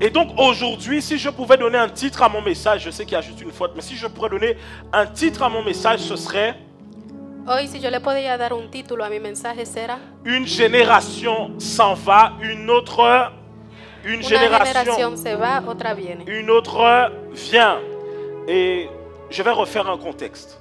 Et donc aujourd'hui, si je pouvais donner un titre à mon message, je sais qu'il y a juste une faute, mais si je pourrais donner un titre à mon message, ce serait Hoy, si yo le podía dar un título a mi mensaje, será une génération s'en va, une autre Una generación se va, otra viene. une autre vient. Et je vais refaire un contexte.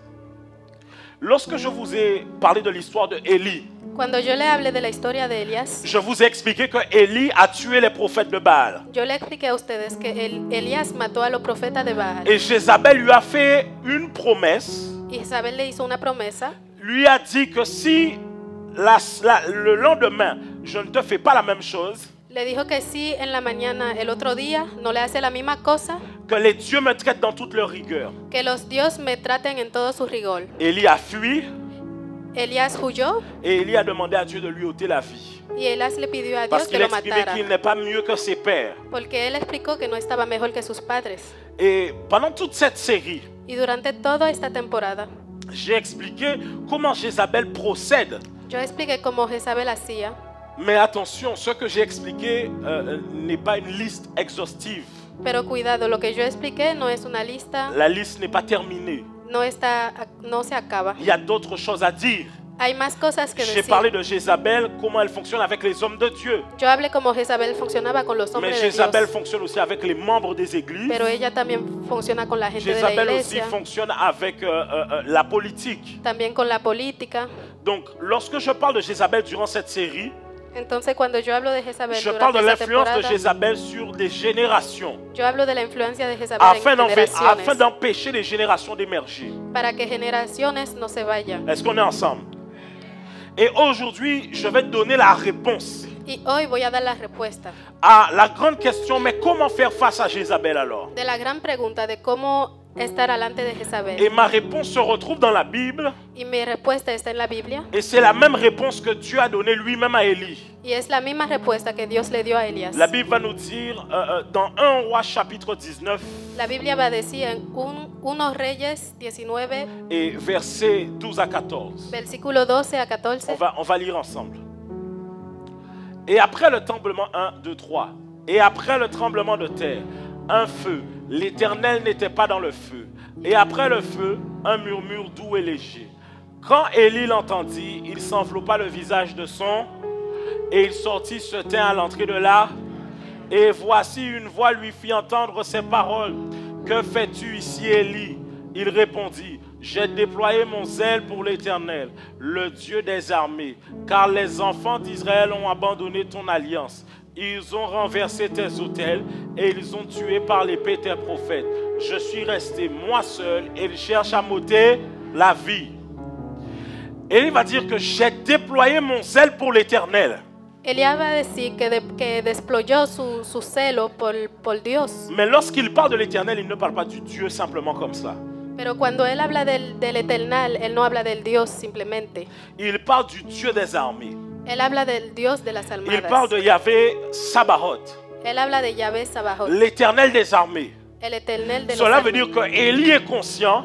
Lorsque je vous ai parlé de l'histoire de Élie, Cuando yo le hablé de la historia de Elías, je vous ai expliqué que Élie a tué les prophètes de Baal. yo le expliqué a ustedes que Elías mató a los profetas de Baal. Et Jézabel lui a fait une promesse. Y Isabel le hizo una promesa. Lui a dit que si le lendemain, je ne te fais pas la même chose, Le dijo que si en la mañana, el otro día, no le hace la misma cosa, que les dieux me traitent dans toute leur rigueur. que los dios me traten en todo su rigor. Élie a fui Elías huyó et Élie a demandé à Dieu de lui ôter la vie. y Elías le pidió a Parce Dios que qu'il lo exprimait matara. qu'il n'est pas mieux que ses pères. Porque él explicó que no estaba mejor que sus padres. Et pendant toute cette série, Y durante toda esta temporada, j'ai expliqué comment Jézabel procède. yo expliqué cómo Jezabel hacía. Mais attention, ce que j'ai expliqué n'est pas une liste exhaustive. Pero cuidado, lo que yo expliqué no es una lista, La liste n'est pas terminée. no se acaba. Il y a d'autres choses à dire. Hay más cosas que J'ai decir. parlé de Jézabel, comment elle fonctionne avec les hommes de Dieu. Yo hablé como Jezabel funcionaba con los Mais hombres de Jézabel Dios. fonctionne aussi avec les membres des églises. Pero ella también funciona con la gente de la Jézabel aussi iglesia, fonctionne avec la politique. también con la política. Donc, lorsque je parle de Jézabel durant cette série, Entonces, cuando yo hablo de Jezabel je parle durante de esta l'influence de temporada, Jézabel sur des générations, yo hablo de la influencia de Jezabel afin en generaciones, d'empêcher les générations d'émerger. para que generaciones no se vayan. Est-ce qu'on est ensemble? Et aujourd'hui, je vais te donner la réponse Y hoy voy a dar la respuesta à la grande question, mais comment faire face à Jézabel alors? de la gran pregunta de cómo estar alante de Et Jezabel. ma réponse se retrouve dans la Bible, Y mi respuesta está en la Biblia. et c'est la même réponse que Dieu a donnée lui-même à Élie. Y es la misma respuesta que Dios le dio a Elías. La Bible va nous dire dans 1 Roi chapitre 19 La Biblia va a decir en 1 Reyes 19, et versets 12 à 14. versículo 12 a 14. On va lire ensemble. Et après le tremblement 1, 2, 3. Et après le tremblement de terre, un feu. L'Éternel n'était pas dans le feu. Et après le feu, un murmure doux et léger. Quand Élie l'entendit, il s'enveloppa le visage de son et il sortit se tint à l'entrée de là. Et voici une voix lui fit entendre ces paroles. Que fais-tu ici, Élie? Il répondit, j'ai déployé mon zèle pour l'Éternel, le Dieu des armées, car les enfants d'Israël ont abandonné ton alliance. Ils ont renversé tes autels et ils ont tué par l'épée tes prophètes. Je suis resté moi seul et ils cherchent à m'ôter la vie. Et il va dire que j'ai déployé mon zèle pour l'Éternel. Elías va a decir que desployó su celo por Dios. Mais lorsqu'il parle de l'Éternel, il ne parle pas du Dieu simplement comme ça. Pero cuando él habla del Eternal, él no habla del Dios simplemente. Il parle du Dieu des armées. Él habla del Dios de las Il almadas. parle de Yahvé Sabaoth, Él habla de Yahvé Sabaoth, l'Éternel des armées. el Eternel de los Cela veut armées. dire que Élie est conscient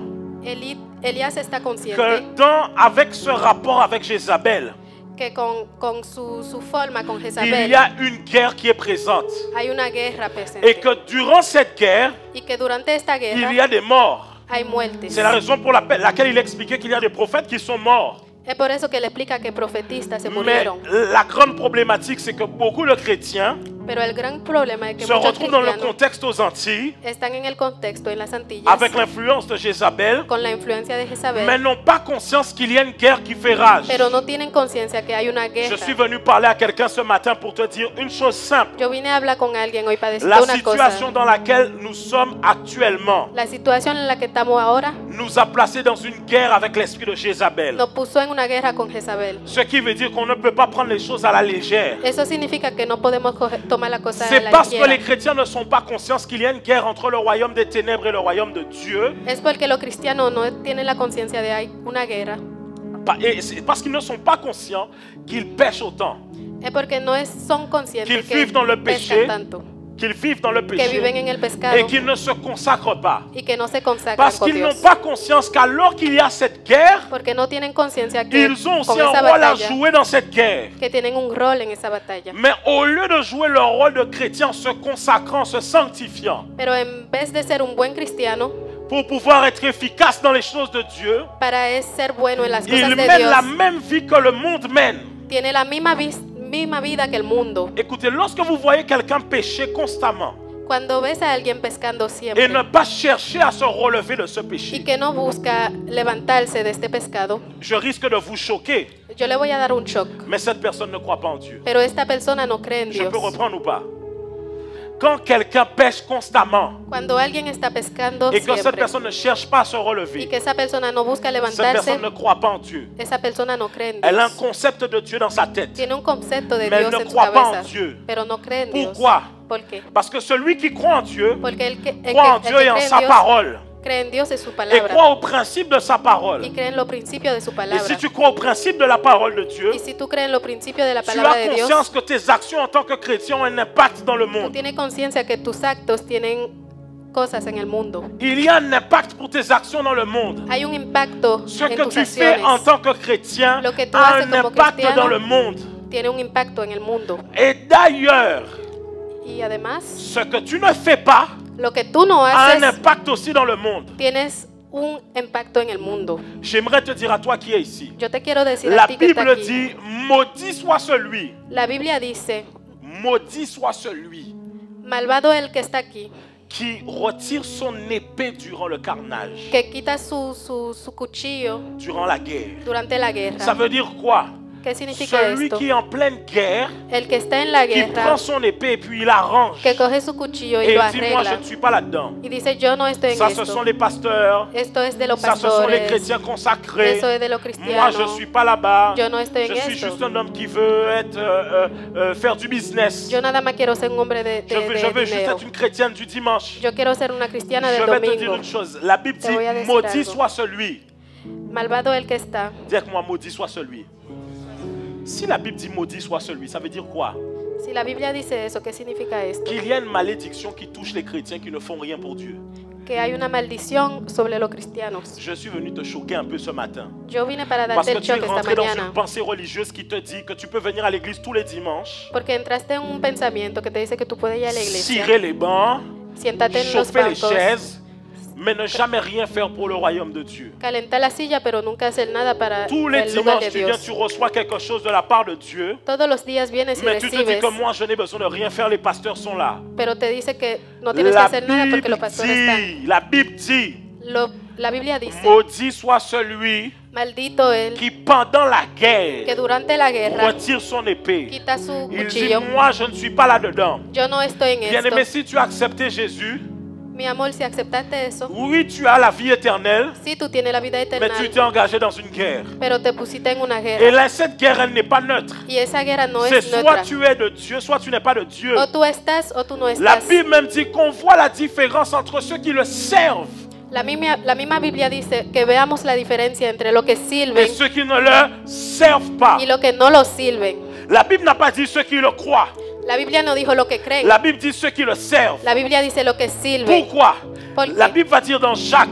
Elías está consciente que avec ce rapport avec Jézabel, que con su forma con il Jezabel y a une guerre qui est présente. hay una guerra presente. Et que durant cette guerre, Y que durante esta il guerra y a des morts. hay muertes. C'est la raison pour laquelle il expliquait qu'il y a des prophètes qui sont morts. Es por eso que le explica que profetistas se Mais murieron. la grande problématique, c'est que beaucoup de chrétiens Pero el gran problema es que se muchos retrouvent dans le cristianos contexte aux Antilles están en el contexto, en las Antillas, avec l'influence de Jézabel, con la influencia de Jezabel, mais n'ont pas conscience qu'il y a une guerre qui fait rage. pero no tienen conciencia que hay una Je guerra. suis venu parler à quelqu'un ce matin pour te dire une chose simple. Yo vine a hablar con alguien hoy para decirte La una situation cosa. dans laquelle nous sommes actuellement La situación en la que estamos ahora nous a placés dans une guerre avec l'esprit de Jézabel. nos puso en una guerra con Jezabel. Ce qui veut dire qu'on ne peut pas prendre les choses à la légère. Eso significa que no podemos tomar la cosa a C'est la parce que les ligera. chrétiens ne sont pas conscients qu'il y a une guerre entre le royaume des ténèbres et le royaume de Dieu. Es porque los cristianos no tienen la conciencia de hay una guerra. Et c'est parce qu'ils ne sont pas conscients qu'ils pêchent autant, Es porque no son conscientes qu'ils que vivent dans le péché, pescan tanto, qu'ils vivent dans le que viven en péché el pescado et qu'ils ne se consacrent pas. y que no se consagran Parce con qu'ils n'ont Dios. pas conscience qu'alors qu'il y a cette guerre, Porque no tienen conciencia que ils ont con aussi un esa rôle à batalla, jouer dans cette guerre. que tienen un rol en esa batalla. Mais au lieu de jouer leur rôle de chrétien en se consacrant, se sanctifiant, Pero en vez de ser un buen cristiano, pour pouvoir être efficace dans les choses de Dieu, para ser bueno en las cosas ils de mènent la Dios, même vie que le monde mène. tiene la misma vida que el mundo. Écoutez, lorsque vous voyez quelqu'un pécher constamment Cuando ves a alguien pescando et siempre ne pas chercher à se relever de ce y péché, que no busca levantarse de este pescado, je risque de vous choquer, yo le voy a dar un shock. mais cette personne ne croit pas en Dieu. Pero esta persona no cree en Je Dios. peux reprendre ou pas? Quand quelqu'un pêche constamment Cuando alguien está pescando et que cette siempre personne ne cherche pas à se y relever, que esa persona no busca cette levantarse, personne ne croit pas en Dieu. esa persona no cree en Elle a un Dios. concept de Dieu dans sa tête. Tiene un concepto de Mais Dios elle ne en su croit pas en cabeza, Dieu. pero no cree en Dios. Pourquoi? ¿Por qué? Parce que celui qui croit en Dieu Porque el que croit en Dieu et en cree sa en Dios parole cree en Dios en su et palabra croit au principe de sa parole. y cree en los principios de su Et palabra. si tu crois au principe de la parole de Dieu, Y si tú crees en los principios de la tu palabra as de Dios, conscience que tes actions en tant que chrétien ont un impact dans le tú monde. tienes conciencia que tus actos tienen cosas en el mundo. Il y a un impact pour tes actions dans le monde. Hay un impacto Ce en que tus tu fais en acciones. tant que chrétien Lo que tú a haces un como impact cristiano dans le monde. Tiene un impacto en el mundo. Et d'ailleurs, Y además, ce que tu ne fais pas lo que tú no a un haces, impact aussi dans le monde. tienes un impacto en el mundo. J'aimerais te dire à toi qui es ici. Yo te quiero decir La a ti que está Bible aquí. dit, maudit soit celui, La Biblia dice, maudit soit celui malvado el que está aquí, qui retire son épée durant le carnage, que quita su cuchillo durant la guerre. durante la Ça guerra. veut dire quoi? ¿Qué significa Celui esto? qui est en pleine guerre, El que está en la qui guerra, prend son épée et puis il l'arrange. que coge su cuchillo y Et lo il dit, moi je arregla ne suis pas là-dedans. y dice, yo no estoy en Ça, ce sont esto. les pasteurs. Esto es de los Ça, ce sont les pastores. chrétiens consacrés. Eso es de los Moi, je cristianos. ne suis pas là-bas. Yo no estoy Je en suis esto. juste un homme qui veut faire du business. Yo nada más quiero ser un hombre de Je veux juste dinero. être une chrétienne du dimanche. Yo quiero ser una cristiana Je del vais te dire domingo. une chose. La Bible Te voy a dit, decir maudit algo. soit celui. Malvado el que está. Dis avec moi, maudit soit celui. Si la Bible dit maudit soit celui, ça veut dire quoi? Si la Biblia dice eso, ¿qué significa esto? Qu'il y a une malédiction qui touche les chrétiens qui ne font rien pour Dieu. Que hay una maldición sobre los cristianos. Je suis venu te choquer un peu ce matin. Yo vine para Parce darte que el tu es choque esta rentré dans une mañana. pensée religieuse qui te dit que tu peux venir à l'église tous les dimanches, Porque entraste en un pensamiento que te dice que tú puedes ir a la iglesia, cirer les bancs, siéntate en los chauffer les bancos, chaises, mais ne jamais rien faire pour le royaume de Dieu. calentar la silla, pero nunca hacer nada para Tous les el lugar dimanches, de tu viens, Dios. tu reçois quelque chose de la part de Dieu, Todos los días vienes y mais tu te dis recibes, que moi, je n'ai besoin de rien faire, les pasteurs sont là. pero te dice que no tienes que La hacer nada porque Bible los pastores están. dit, la Bible dit, La Biblia dice, maudit soit celui maldito él qui pendant la que guerre durante la guerra retire son épée. quita su Il dit, cuchillo. moi, je ne suis pas là-dedans. Yo no estoy en Bien-aimé, esto. si tu as accepté Jésus, Mi amor, si aceptaste eso, oui, tu as la vie éternelle, sí, tú tienes la vida mais tu eterna, t'es engagé dans une guerre. pero te pusiste en una Et guerra. là, cette guerre, elle n'est pas neutre. Y esa guerra no C'est es soit neutra. tu es de Dieu, soit tu n'es pas de Dieu. O tú estás o tú no La estás. Bible même dit qu'on voit la différence entre ceux qui le servent La misma Biblia dice que veamos la diferencia entre lo que et sirven ceux qui ne le servent pas. y lo que no lo sirven. La Bible n'a pas dit ceux qui le croient. La Biblia no dijo lo que creen. La Bible dit ceux qui le servent. La Biblia dice lo que sirven. Pourquoi? ¿Por La qué? Bible va dire dans Jacques,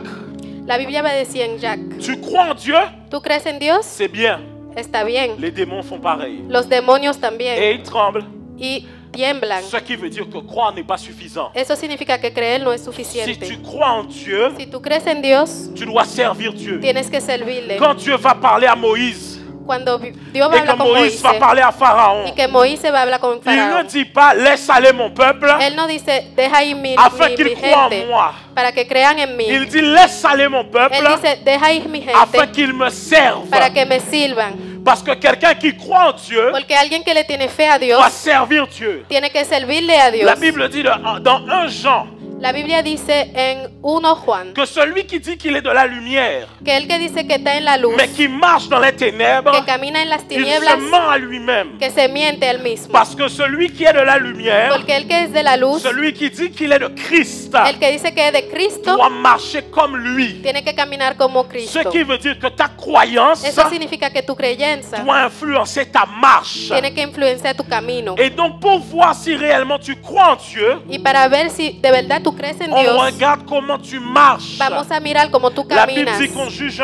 La Biblia va a decir en Jack, tu crois en Dieu, ¿tú crees en Dios? c'est bien. Está bien. Les démons font pareil. Los demonios también. Et ils tremblent. Y tiemblan. Ce qui veut dire que croire n'est pas suffisant. Eso significa que creer no es Si suficiente. tu crois en Dieu, Si tú crees en Dios, tu dois servir Dieu. tienes que servirle. Quand Dieu va parler à Moïse Cuando Dios va a et que hablar con Moïse Moisés va parler à Pharaon, y que Moisés va a hablar con il ne Faraón, dit pas laisse aller mon peuple él no dice deja ir mi afin qu'il croie en gente moi. para que crean en mí. Il dit laisse aller mon peuple Él dice deja ir mi afin gente qu'il me serve. para que me sirvan. Parce que quelqu'un qui croit en Dieu Porque alguien que le tiene fe a doit Dios servir Dieu. tiene que servirle a Dios. La Bible dit dans 1 Jean, La Biblia dice en 1 Juan que celui qui dit qu'il est de la lumière, que el que dice que está en la luz, mais qui marche dans les ténèbres, que camina en las il se tinieblas, ment à lui-même. que se miente él mismo. Parce que celui qui est de la lumière, Porque el que es de la luz, celui qui dit qu'il est de Christ, el que dice que es de Cristo, doit marcher comme lui. tiene que caminar como Ce Cristo. qui veut dire que ta croyance Eso significa que tu creencia doit influencer ta marche. tiene que influenciar tu camino. Et donc pour voir si réellement tu crois en Dieu, Y para ver si de verdad tú crees en on Dios, regarde comment tu marches. vamos a mirar cómo tú La Bible caminas. dit qu'on juge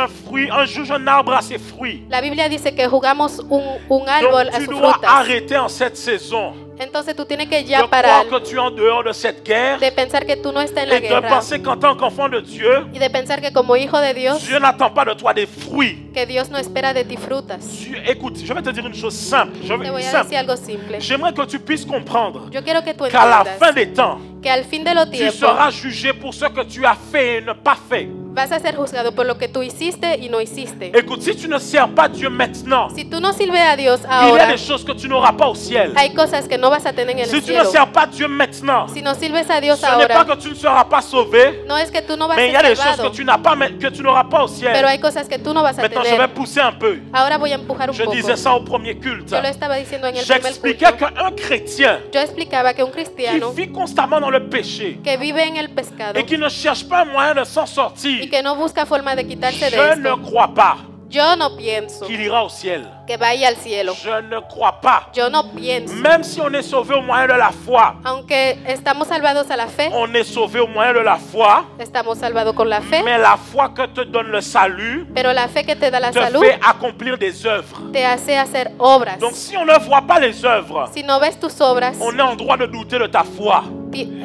on juge un arbre à ses fruits. La Biblia dice que jugamos un árbol Donc a tu sus dois frutas. arrêter en cette saison Entonces tú tienes que de ya croire parar que tu es en dehors de cette guerre de pensar que tú no estás en la et de guerra penser qu'en tant qu'enfant de Dieu, y de pensar que como hijo de Dios, Dieu n'attend pas de toi des fruits. que Dios no espera de ti frutas. Écoute, je vais te dire une chose simple. Te voy a Simple. decir algo simple. J'aimerais que tu puisses comprendre Yo quiero que tú qu'à la fin entiendas des temps, que al fin de los tu tiempos seras jugé pour ce que tu as fait et ne pas fait. vas a ser juzgado por lo que tú hiciste y no hiciste. Écoute, si tu ne sers pas Dieu maintenant, Si tú no sirves a Dios il y a ahora, des choses que tu n'auras pas au ciel. hay cosas que no vas a tener en el Si tu ne cielo. sers pas Dieu maintenant, Si no sirves a Dios ce n'est pas ahora, que tu ne seras pas sauvé, no es que tú no vas mais il y a a des ser choses salvado, que tu n'as pas, que tu n'auras pas au ciel. pero hay cosas que tú no vas a Maintenant, je vais tener. pousser un peu. Ahora voy a empujar un Je poco. disais ça au premier culte. Yo lo estaba diciendo en el primer J'expliquais culto. qu'un chrétien Yo explicaba que un qui cristiano vit constamment dans le péché que vive en el pescado et qui ne cherche pas un moyen de s'en y sortir, que no busca forma de quitarse de je ne esto, crois pas yo no pienso qu'il ira au ciel. que vaya al cielo. Je ne crois pas. Yo no pienso. Même si on est sauvé au moyen de la foi, Aunque estamos salvados a la fe, on est sauvé au moyen de la foi, estamos salvados con la fe, mais la foi que te donne le salut pero la fe que te da la te salud fait accomplir des œuvres. te hace hacer obras. Donc si on ne voit pas les œuvres, Si no ves tus obras, on est en droit de douter de ta foi.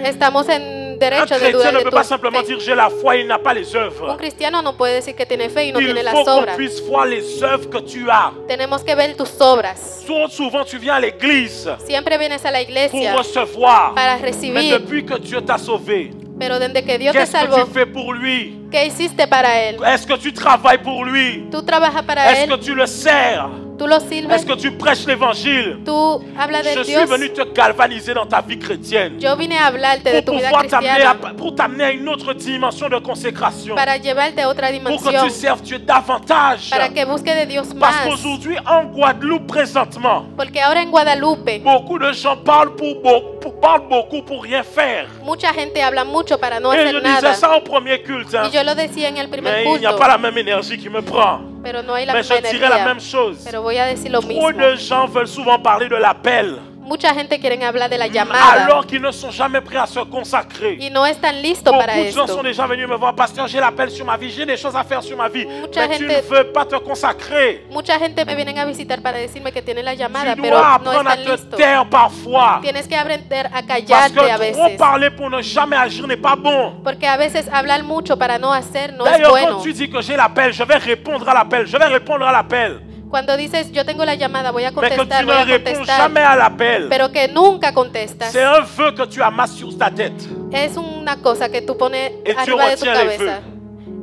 estamos en Un derecho de chrétien dudar ne de peut tu pas simplement fe. dire j'ai la foi et il n'a pas les Un œuvres. cristiano no puede decir que tiene fe y no tiene Il las faut qu'on obras. puisse voir les œuvres que tu as. Tenemos que ver tus obras. Trop souvent tu viens à l'église Siempre vienes a la pour iglesia recevoir. para Mais recibir, depuis que Dieu t'a sauvé, pero desde que Dios te qu'est-ce que salvó, tu fais pour lui? ¿qué hiciste para Él? Est-ce que tu travailles pour lui? Tú trabajas para Est-ce que Él, tu le sers? tú lo sirves, Est-ce que tu prêches l'évangile? tú hablas Je de suis Dios. venu te galvaniser dans ta vie chrétienne Yo vine a hablarte de tu pour vida pouvoir t'amener cristiana pour t'amener à une autre dimension de consécration, para llevarte a otra pour que dimensión, tu serves Dieu davantage. para que busque de Dios Parce más. qu'aujourd'hui, en Guadeloupe présentement, Porque ahora en Guadalupe beaucoup de gens parlent beaucoup pour rien faire. mucha gente habla mucho para no Et je hacer disais nada. ça au premier culte, hein. Y yo lo decía en el Mais primer il n'y a culto, pas la même énergie qui me prend. pero no hay la Mais misma je dirais la energía. même chose. Pero voy a decir lo Trop mismo. de gens veulent souvent parler de l'appel, Mucha gente quiere hablar de la llamada alors qu'ils ne sont jamais prêts à se consacrer. y no están listos para Beaucoup de gens esto. sont déjà venus me voir, pasteur, j'ai l'appel sur ma vie, j'ai des choses à faire sur ma vie. Mucha Mais tu ne gente- veux pas te consacrer. Mucha gente me vienen a visitar para decirme que tienen la llamada, Tu pero dois no apprendre à están te listos. taire parfois. Tienes que aprender a Parce callarte a que trop veces. parler pour ne jamais agir n'est pas bon. Porque a veces hablar mucho para no hacer no es D'ailleurs, bueno. quand tu dis que j'ai l'appel, je vais répondre à l'appel, je vais répondre à l'appel. Cuando dices yo tengo la llamada, voy a Mais que contestar, tu voy ne a réponds contestar, jamais à l'appel. pero que nunca contestas. C'est un vœu que tu amasses sur ta tête. Es una cosa que tú pones Et tu arriba de tu retiens les cabeza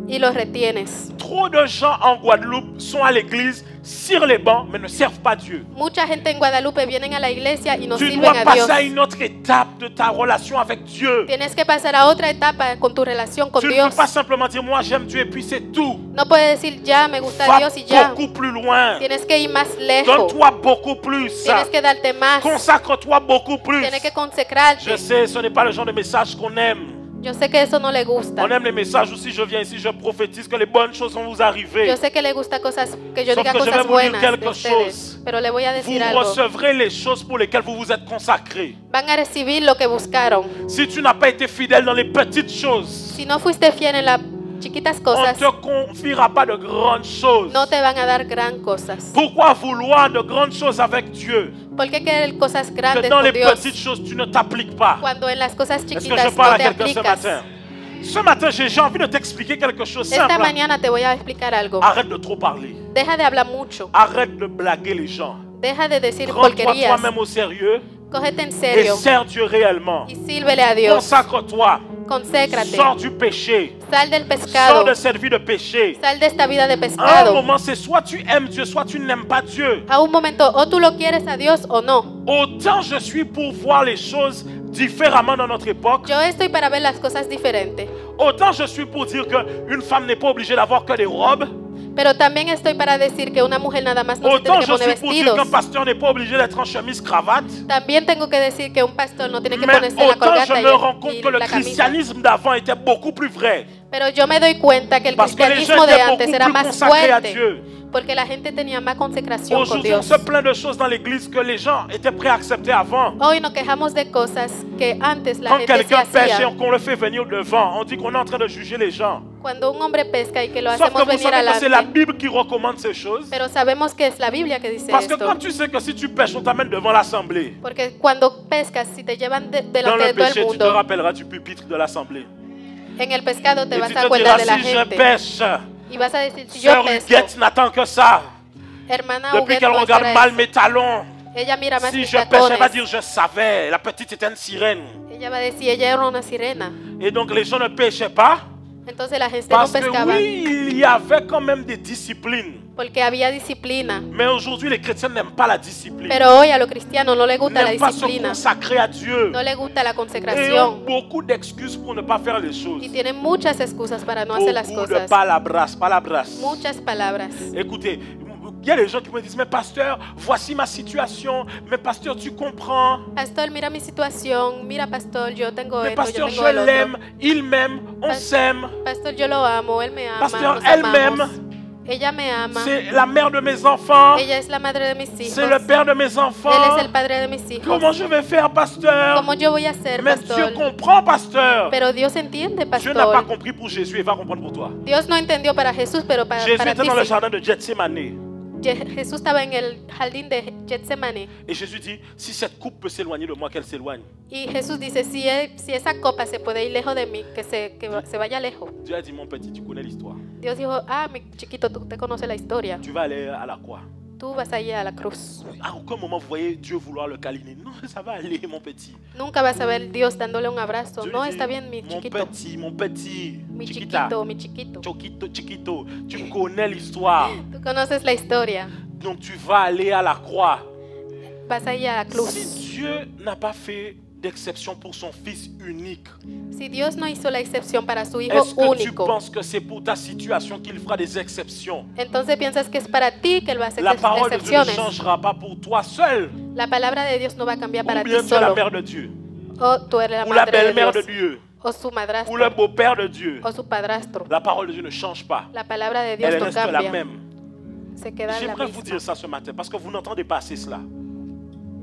y lo retienes. Trop de gens en Guadeloupe sont à l'église, sur les bancs, mais ne servent pas Dieu. Mucha gente en Guadalupe vienen a la iglesia y no Tu sirven dois a Dios. passer à une autre étape de ta relation avec Dieu. Tienes que pasar a otra etapa con tu relación con Tu ne Dios. peux pas simplement dire moi j'aime Dieu et puis c'est tout. No puedes decir ya me gusta Va Dios y ya. beaucoup plus loin. Tienes que ir más lejos. Donne-toi beaucoup plus. Tienes que darte más. Consacre-toi beaucoup plus. Tienes que consecrarte. Je sais, ce n'est pas le genre de message qu'on aime. Yo sé que eso no le gusta. On aime les messages aussi, je viens ici, je prophétise que les bonnes choses vont vous arriver. Yo sé que le gusta cosas, que yo Sauf diga que je vais cosas vous dire buenas quelque de ustedes. chose. Pero le voy a Vous decir algo. recevrez les choses pour lesquelles vous vous êtes consacrés. Van a recibir lo que buscaron. Si tu n'as pas été fidèle dans les petites choses, Si no fuiste fiel en las chiquitas on cosas, ne te confiera pas de grandes choses. no te van a dar gran cosas. Pourquoi vouloir de grandes choses avec Dieu ¿Por qué querer cosas que grandes dans con les Dios petites choses tu ne t'appliques pas? cuando en las cosas Est-ce que je chiquitas parle no à te quelqu'un ce aplicas? matin? Ce matin, j'ai envie de t'expliquer quelque chose Esta simple. mañana te voy a explicar algo. Arrête de trop parler. Deja de hablar mucho. Arrête de blaguer les gens. Deja de decir Prends-toi porquerías. toi-même au sérieux Cógete en et serio sers Dieu réellement. y sírvele a Dios. Consacre-toi. Consécrate. Sors du péché. Sal del Sors pescado. de cette vie de péché. Sal de esta vida de À un pescado. moment, c'est soit tu aimes Dieu, soit tu n'aimes pas Dieu. A un momento, o tú lo quieres a Dios o no. Autant je suis pour voir les choses différemment dans notre époque. Yo estoy para ver las cosas diferentes. Autant je suis pour dire qu'une femme n'est pas obligée d'avoir que des robes. Pero también estoy para decir que una mujer nada más no se Autant tiene que je poner suis pour dire qu'un vestidos. pasteur n'est pas obligé d'être en chemise cravate. También tengo que decir que un pastor no tiene que Mais ponerse la autant je colgata me rends compte y que le la camisa. christianisme d'avant était beaucoup plus vrai. Pero yo me doy cuenta que el Parce que les cristianismo gens de étaient antes beaucoup era plus más consacrés à fuerte. Dieu. Porque la gente tenía más consecración con Aujourd'hui, on Dios. se plaint de choses dans l'église que les gens étaient prêts à accepter avant. Hoy nos quejamos de cosas que antes la Quand gente sí quelqu'un pêche hacía. et qu'on le fait venir devant, on dit qu'on est en train de juger les gens. Cuando un hombre pesca y que lo Sauf que hacemos vous venir savez que c'est la adelante. Bible qui recommande ces choses. Pero sabemos que es la Biblia que dice Parce que esto. quand tu sais que si tu pêches, on t'amène devant l'assemblée. Porque cuando pescas, si te llevan Dans delante le de todo el péché, tu te mundo, rappelleras du pupitre de l'assemblée. en el pescado te Et vas tu a te acordar diras, de la si je gente. pêche, Y vas a decir, si yo Sœur pesco, Huguette n'attend que ça. hermana Depuis Huguette qu'elle va a regarde hacer mal eso. mes talons, Ella mira más si mis je pêche, elle va tacones. dire je savais. La petite était une sirène. Ella va a decir, ella era una sirena. Et donc les gens ne pêchaient pas. Entonces la gente no Parce que pescaba oui, il y avait quand même des disciplines. porque había disciplina. Mais aujourd'hui, les chrétiens n'aiment pas la discipline. Pero hoy a los cristianos no les gusta la N'aiment pas se disciplina. consacrer à Dieu. No les gusta la Et ont consecración. beaucoup d'excuses pour ne pas faire les choses. Y tienen muchas excusas para no hacer las Beaucoup de cosas. palabras. Muchas palabras. Écoutez, il y a des gens qui me disent, mais pasteur, voici ma situation. Mais pasteur, tu comprends. Pastor, mira mi situación. Mira, pastor, yo tengo Mais esto, pasteur, yo je tengo el otro. l'aime, il m'aime, on s'aime. Pastor, yo lo amo, él me ama. Pasteur, nos elle amamos. m'aime. Ella me ama. C'est la mère de mes enfants. Ella es la madre de mis hijos. C'est le père de mes Él es enfants. el padre de mis hijos. Comment je vais faire, pasteur? ¿Cómo yo voy a hacer, Mais pastor? Dieu comprend, pasteur. Pero Dios entiende, Dieu n'a pas pastor. compris pour Jésus et va comprendre pour toi. Dios no entendió para Jesús, pero para Jésus ti était dans le sí. jardin de Gethsemane. Jesús estaba en el jardín de Getsemaní. Et Jésus dit, si cette coupe peut s'éloigner de moi, qu'elle s'éloigne. Y Jesús dice, si esa copa se puede ir lejos de mí, que se vaya lejos. Dieu a dit, mon petit, tu connais l'histoire. Dios dijo, mi chiquito, tú te conoces la historia. Tu vas aller à la croix. Tú vas a ir a la cruz. À aucun moment, vous voyez Dieu vouloir le câliner. Non, ça va aller, mon petit. Nunca vas a ver Dios dándole un abrazo. Dieu No, lui está dit, bien, mi mon chiquito. petit, mon petit. Mi Chiquita. chiquito, mi chiquito. Chiquito, chiquito. Tu connais l'histoire. Tú conoces la historia. Donc tu vas aller à la croix. Vas a ir a la cruz. Si Dieu n'a pas fait d'exception pour son fils unique, Si Dios no hizo la excepción para su hijo est-ce que tu único, penses que c'est pour ta situation qu'il fera des exceptions? entonces piensas que es para ti que él va a hacer La parole de Dieu ne excepciones. changera pas pour toi seul. La palabra de Dios no va a cambiar Ou para bien ti tu es la solo. mère de Dieu. O tú eres la Ou la madre de belle-mère de Dios. Dieu. O su Ou le madrastro. beau-père de Dieu. O su padrastro. La parole de Dieu ne change pas. La palabra de Dios Elle no reste la cambia. même. Se queda la J'aimerais vous misma. dire ça ce matin parce que vous n'entendez pas assez cela.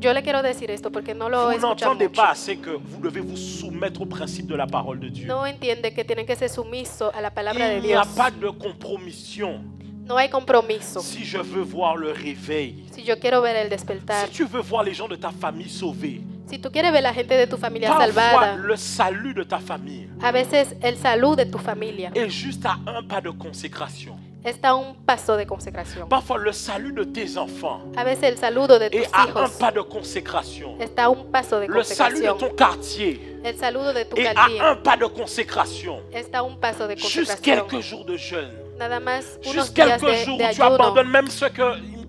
Yo le quiero decir esto porque no lo Vous escuchan n'entendez mucho. pas assez que vous devez vous soumettre au principe de la parole de Dieu. No entiende que tienen que ser sumiso a la palabra de Il n'y a Dios. pas de compromission. No hay compromiso. Si je veux voir le réveil, Si yo quiero ver el despertar, si tu veux voir les gens de ta famille sauvés, si tú quieres ver la gente de tu familia parfois salvada, le salut de ta famille a veces el salud de tu familia est juste à un pas de consécration. está a un paso de consecración. Parfois le salut de tes enfants A veces el saludo de tus est à un hijos pas de consécration. está a un paso de Le salut de consecración. ton quartier El saludo de tu est à cartier un pas de consécration. está a un paso de Juste consecración. quelques jours de jeûne. Nada más unos Juste días quelques jours de où tu ayuno. abandonnes même ce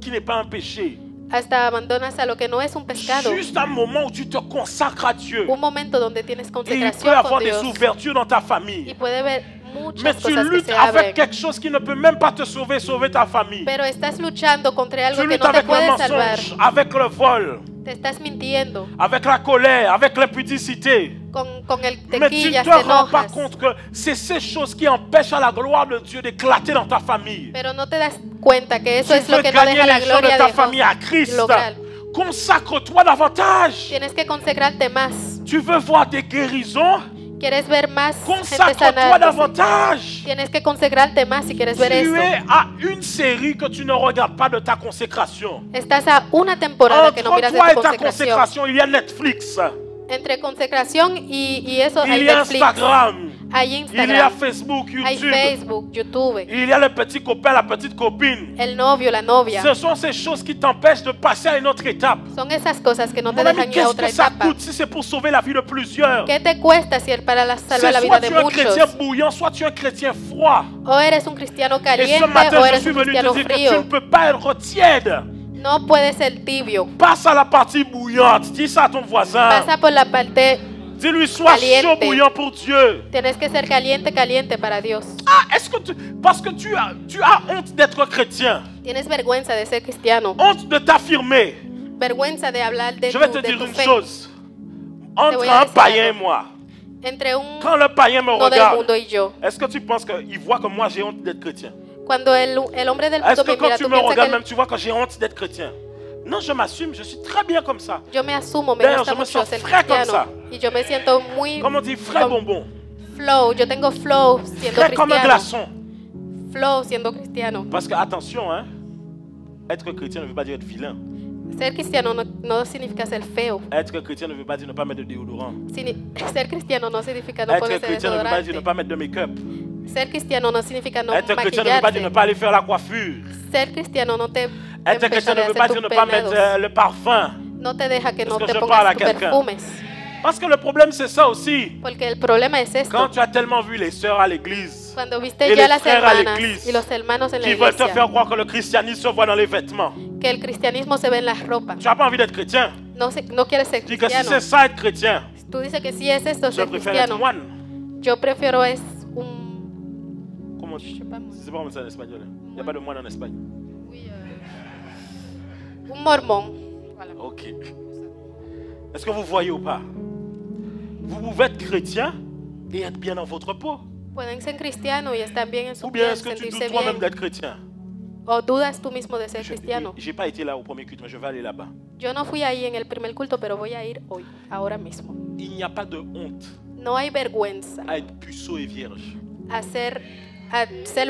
qui n'est pas un péché. Hasta abandonas a lo que no es un pescado. Juste un moment où tu te consacres à Dieu. Un momento donde tienes Et il peut y consagración avoir con des Dios ouvertures dans ta y famille. puede ver Mais muchas tu cosas que luttes se avec abren. quelque chose qui ne peut même pas te sauver ta famille. Pero estás luchando contra algo Tu que luttes no te avec le puede salvar. mensonge, avec le vol, Te estás mintiendo avec la colère, avec l'impudicité. con el Mais tu ne tequillas, te te rends pas enojas. compte que c'est ces choses qui empêchent à la gloire de Dieu d'éclater dans ta famille. Pero no te das cuenta que eso Tu es lo veux que no gagner deja la les gens de gloria ta de famille à Dios Christ. lograr. Consacre-toi davantage. Tienes que consagrarte más. Tu veux voir des guérisons? ¿Quieres ver más gente Consacre-toi sanándose? davantage. Tienes que consagrarte más si quieres ver Tu esto. es à une série que tu ne regardes pas de ta consécration. Estás a una temporada que no Entre miras de toi et tu ta consagración. consécration, il y a Netflix, Entre consagración y eso hay il y a Netflix, Instagram, hay il y a Instagram, Facebook, hay YouTube, Facebook, YouTube, il y a le petit copain, la petite copine. el novio, la novia. Ce sont ces choses qui t'empêchent de passer à une autre étape. Son esas cosas que no te Mon ami, dejan ir a qu'est-ce otra que ça etapa. coûte si c'est pour sauver la vie de plusieurs? ¿Qué te cuesta si es para salvar la C'est vida soit de tu es un chrétien muchos? bouillant, soit tu es un chrétien froid. O eres un cristiano Et ce caliente matin, o je eres suis un venu te cristiano dire que tu ne frío. peux pas être tiède. No puedes ser tibio. Passe à la partie bouillante. Dis ça à ton voisin. Pasa por la parte. Dis-lui, sois chaud Caliente. bouillant pour Dieu. Tienes que ser caliente, caliente para Dios. Ah, est-ce que parce que tu as honte d'être chrétien, Tienes vergüenza de ser cristiano. honte de t'affirmer. Vergüenza de hablar de Je vais te tu, de dire tu une fe. chose. Te Entre voy a un decir païen et algo. moi, Entre un quand le païen me no del regarde, mundo y yo. est-ce que tu penses qu'il voit que moi j'ai honte d'être chrétien? Cuando el hombre del Est-ce mundo que me quand mira, tu tú me piensas regardes que même, tu vois que j'ai honte d'être chrétien? Non, je m'assume, je suis très bien comme ça. yo me asumo, me D'ailleurs, gusta je me mucho sens ser frais comme cristiano. ça. Y yo me siento muy Comme on dit, frais con- bonbon. flow. Yo tengo flow siendo Frais comme un cristiano. glaçon. Flow siendo cristiano. Parce que, attention, hein, être chrétien ne veut pas dire être vilain. Ser cristiano no significa ser feo. Être chrétien ne veut pas dire ne pas mettre de déodorant. Ser cristiano no significa no Être ponerse chrétien ne veut pas dire ne desodorante. pas mettre de make-up. Ser cristiano no significa no Être chrétien ne veut pas dire ne maquillarse. pas aller faire la coiffure. Ser cristiano no te Être chrétien empezar ne a veut pas hacer dire ne tus pas mettre peinados. le parfum. No te deja que no que te je parle à pongas tus quelqu'un. perfumes. Parce que le problème, c'est ça aussi. Porque el problema es esto. Quand tu as tellement vu les sœurs à l'église Cuando viste et ya les las frères à hermanas l'église y los hermanos en la qui veulent te iglesia, faire croire que le christianisme se voit dans les vêtements, que el cristianismo se ve en las ropas. tu n'as pas envie d'être chrétien. No quieres ser Dis que si cristiano. c'est ça être chrétien, Tú dices que si es esto je ser préfère être cristiano. moine. Yo prefiero es un... Comment Je sais pas moi. c'est pas comme ça en espagnol. Il n'y a pas de moine en Espagne. Un mormón. Ok. Est-ce que vous voyez ou pas? Vous pouvez être chrétien et être bien dans votre peau. Pueden ser cristianos y están bien en su Ou bien piel, est-ce que tu sentirse doutes toi-même bien. d'être chrétien? O dudas tú mismo de ser cristiano. J'ai pas été là au premier culte, mais je vais aller là-bas. Yo no fui ahí en el primer culto, pero voy a ir hoy, ahora mismo. Il n'y a pas de honte No hay vergüenza à être puceau et vierge. a ser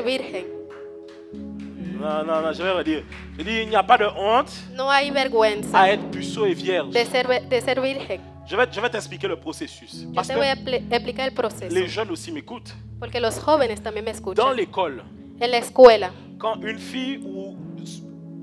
virgen. Non, je vais redire. Je dis, il n'y a pas de honte No hay vergüenza à être puceau et vierge. de ser virgen. Je vais t'expliquer le processus. Yo Parce te que voy a explicar el proceso. les jeunes aussi m'écoutent. Porque los jóvenes también me Dans escuchan. l'école, En la escuela, quand une fille ou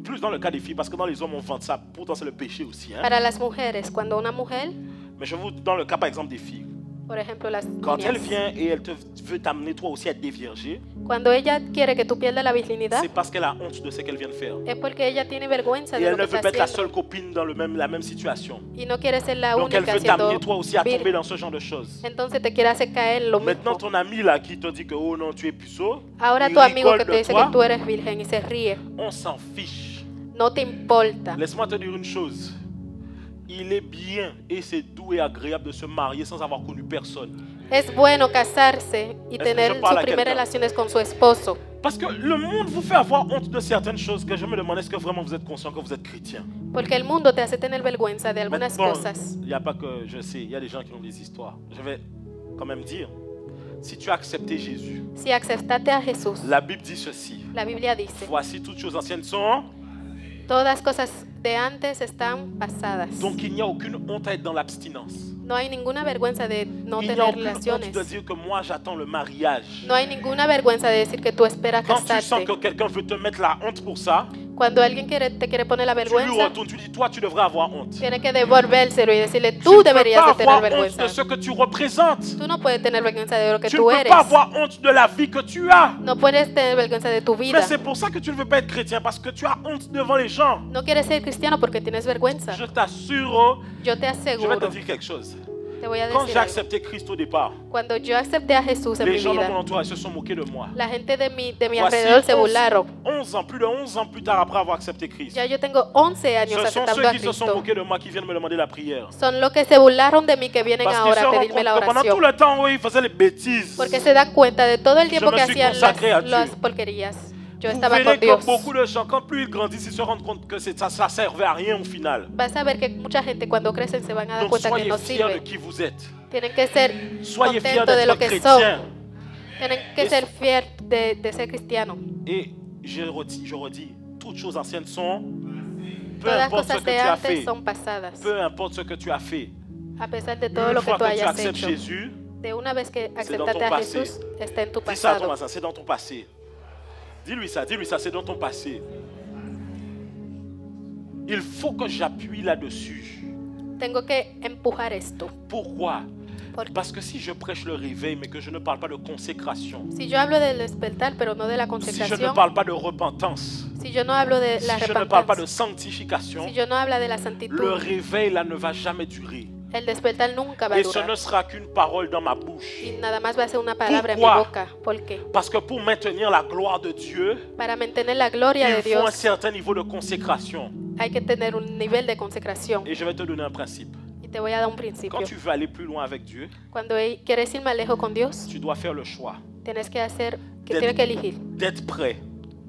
plus dans le cas des filles, parce que dans les hommes on vend ça, pourtant c'est le péché aussi. Hein. para las mujeres, cuando una mujer, Mais je vous dans le cas par exemple des filles, por ejemplo las quand elle niñas, vient et elle veut t'amener toi aussi à être déviergé, cuando ella quiere que tú pierdas la virginidad, c'est parce qu'elle a honte de ce qu'elle vient de faire. es porque ella tiene vergüenza Et de elle lo ne que veut está pas être la haciendo seule copine dans la même situation. y no quiere ser la Donc elle única veut t'amener siendo toi aussi à tomber virgen. dans ce genre de choses. Entonces te quiere hacer caer lo Maintenant mismo. ton ami là qui te dit que oh non tu es puceau, Ahora il tu amigo rigole que te de dice toi, que tú eres virgen y se ríe, on s'en fiche. no te importa. Laisse-moi te dire une chose. Il est bien et c'est doux et agréable de se marier sans avoir connu personne. Es bueno casarse y que tener yo parle a sus primeras quelqu'un? relaciones con su esposo. Parce que le monde vous fait avoir honte de certaines choses que je me demande, est-ce que vraiment vous êtes conscient que vous êtes chrétien? Porque el mundo te hace tener vergüenza de algunas Maintenant, cosas. il n'y a pas que je sais, il y a des gens qui ont des histoires. Je vais quand même dire, si tu as accepté Jésus, Si aceptaste a Jesús, la Bible dit ceci. la Biblia dice, Voici toutes choses anciennes sont. todas cosas de antes están pasadas. Donc il n'y a aucune honte à être dans l'abstinence. No hay ninguna vergüenza de no Il n'y a tener aucune honte relaciones. de dire que moi j'attends le mariage. No hay ninguna vergüenza de decir que tú esperas Quand tu sens casarte. que quelqu'un veut te mettre la honte pour ça, Cuando alguien te quiere poner la tu lui vergüenza, retournes, tu dis toi tu devrais avoir honte. tiene que devolvérselo y decirle, Tu tú ne peux deberías pas de tener avoir honte vergüenza. de ce que tu représentes. Tú no puedes tener vergüenza de lo que Tu ne tú peux eres. pas avoir honte de la vie que tu as. No puedes tener vergüenza de tu vida. Mais c'est pour ça que tu ne veux pas être chrétien, parce que tu as honte devant les gens. No quieres ser cristiano porque tienes vergüenza. Je t'assure, Yo te je vais te aseguro, dire quelque chose. te voy a Quand decir j'ai algo. accepté Christ au départ, Cuando yo acepté a Jesús en les mi gens dans mon vida, entourage se sont moqués de moi. la gente de mi Voici alrededor se burlaron. 11 ans, plus de 11 ans plus tard après avoir accepté Christ. Ya yo tengo 11 años Ce sont aceptando ceux a qui se sont Cristo. moqués de moi qui viennent me demander la prière. Son los que se burlaron de mí que vienen Parce qu'ils ahora se a rendent pedirme la compte que pendant tout oración. le temps où ils faisaient les bêtises, Porque se dan cuenta de todo el tiempo me que suis hacían consacré à Dieu. las porquerías. Yo vous estaba verrez con Dios. que beaucoup de gens, quand plus ils grandissent, ils se rendent compte que ça servait à rien au final. Vas a ver que mucha gente cuando crecen se van a dar Donc cuenta que soyez no fiers de sirve. qui vous êtes. Tienen que ser Soyez fiers contentos de lo d'être que son. chrétien. Tienen que ser fiel de ser cristiano. Et je redis, toutes choses anciennes sont, peu Todas importe ce cosas que de tu as antes fait, son pasadas. peu importe ce que tu as fait, A pesar de todo une lo que fois tú que tu hayas acceptes hecho. Jésus, De una vez que dans aceptaste ton a passé. Jesús, está en tu dis ça à ton pasado. voisin, c'est dans ton passé. Dis-lui ça, c'est dans ton passé. Il faut que j'appuie là-dessus. Tengo que empujar esto. Pourquoi? Parce que si je prêche le réveil, mais que je ne parle pas de consécration, Si yo hablo del despertar, pero no de la si je ne consagración, parle pas de repentance, si yo no hablo de si la je ne parle pas de repentance, sanctification, si yo no hablo de la le santitud, réveil là ne va jamais durer. el despertar nunca va a Et ce ne durar. sera qu'une parole dans ma bouche. Y nada más va a ser una palabra en mi Pourquoi? boca. ¿Por qué? Parce que pour maintenir la gloire de Dieu, Para mantener la gloria de il faut un Dios certain niveau de consécration. hay que tener un nivel de consagración. Et je vais te donner un principe. Y te voy a dar un principio. Quand tu veux aller plus loin avec Dieu, Cuando quieres ir más lejos con Dios, tu dois faire le choix tienes que Del- tienes que elegir d'être prêt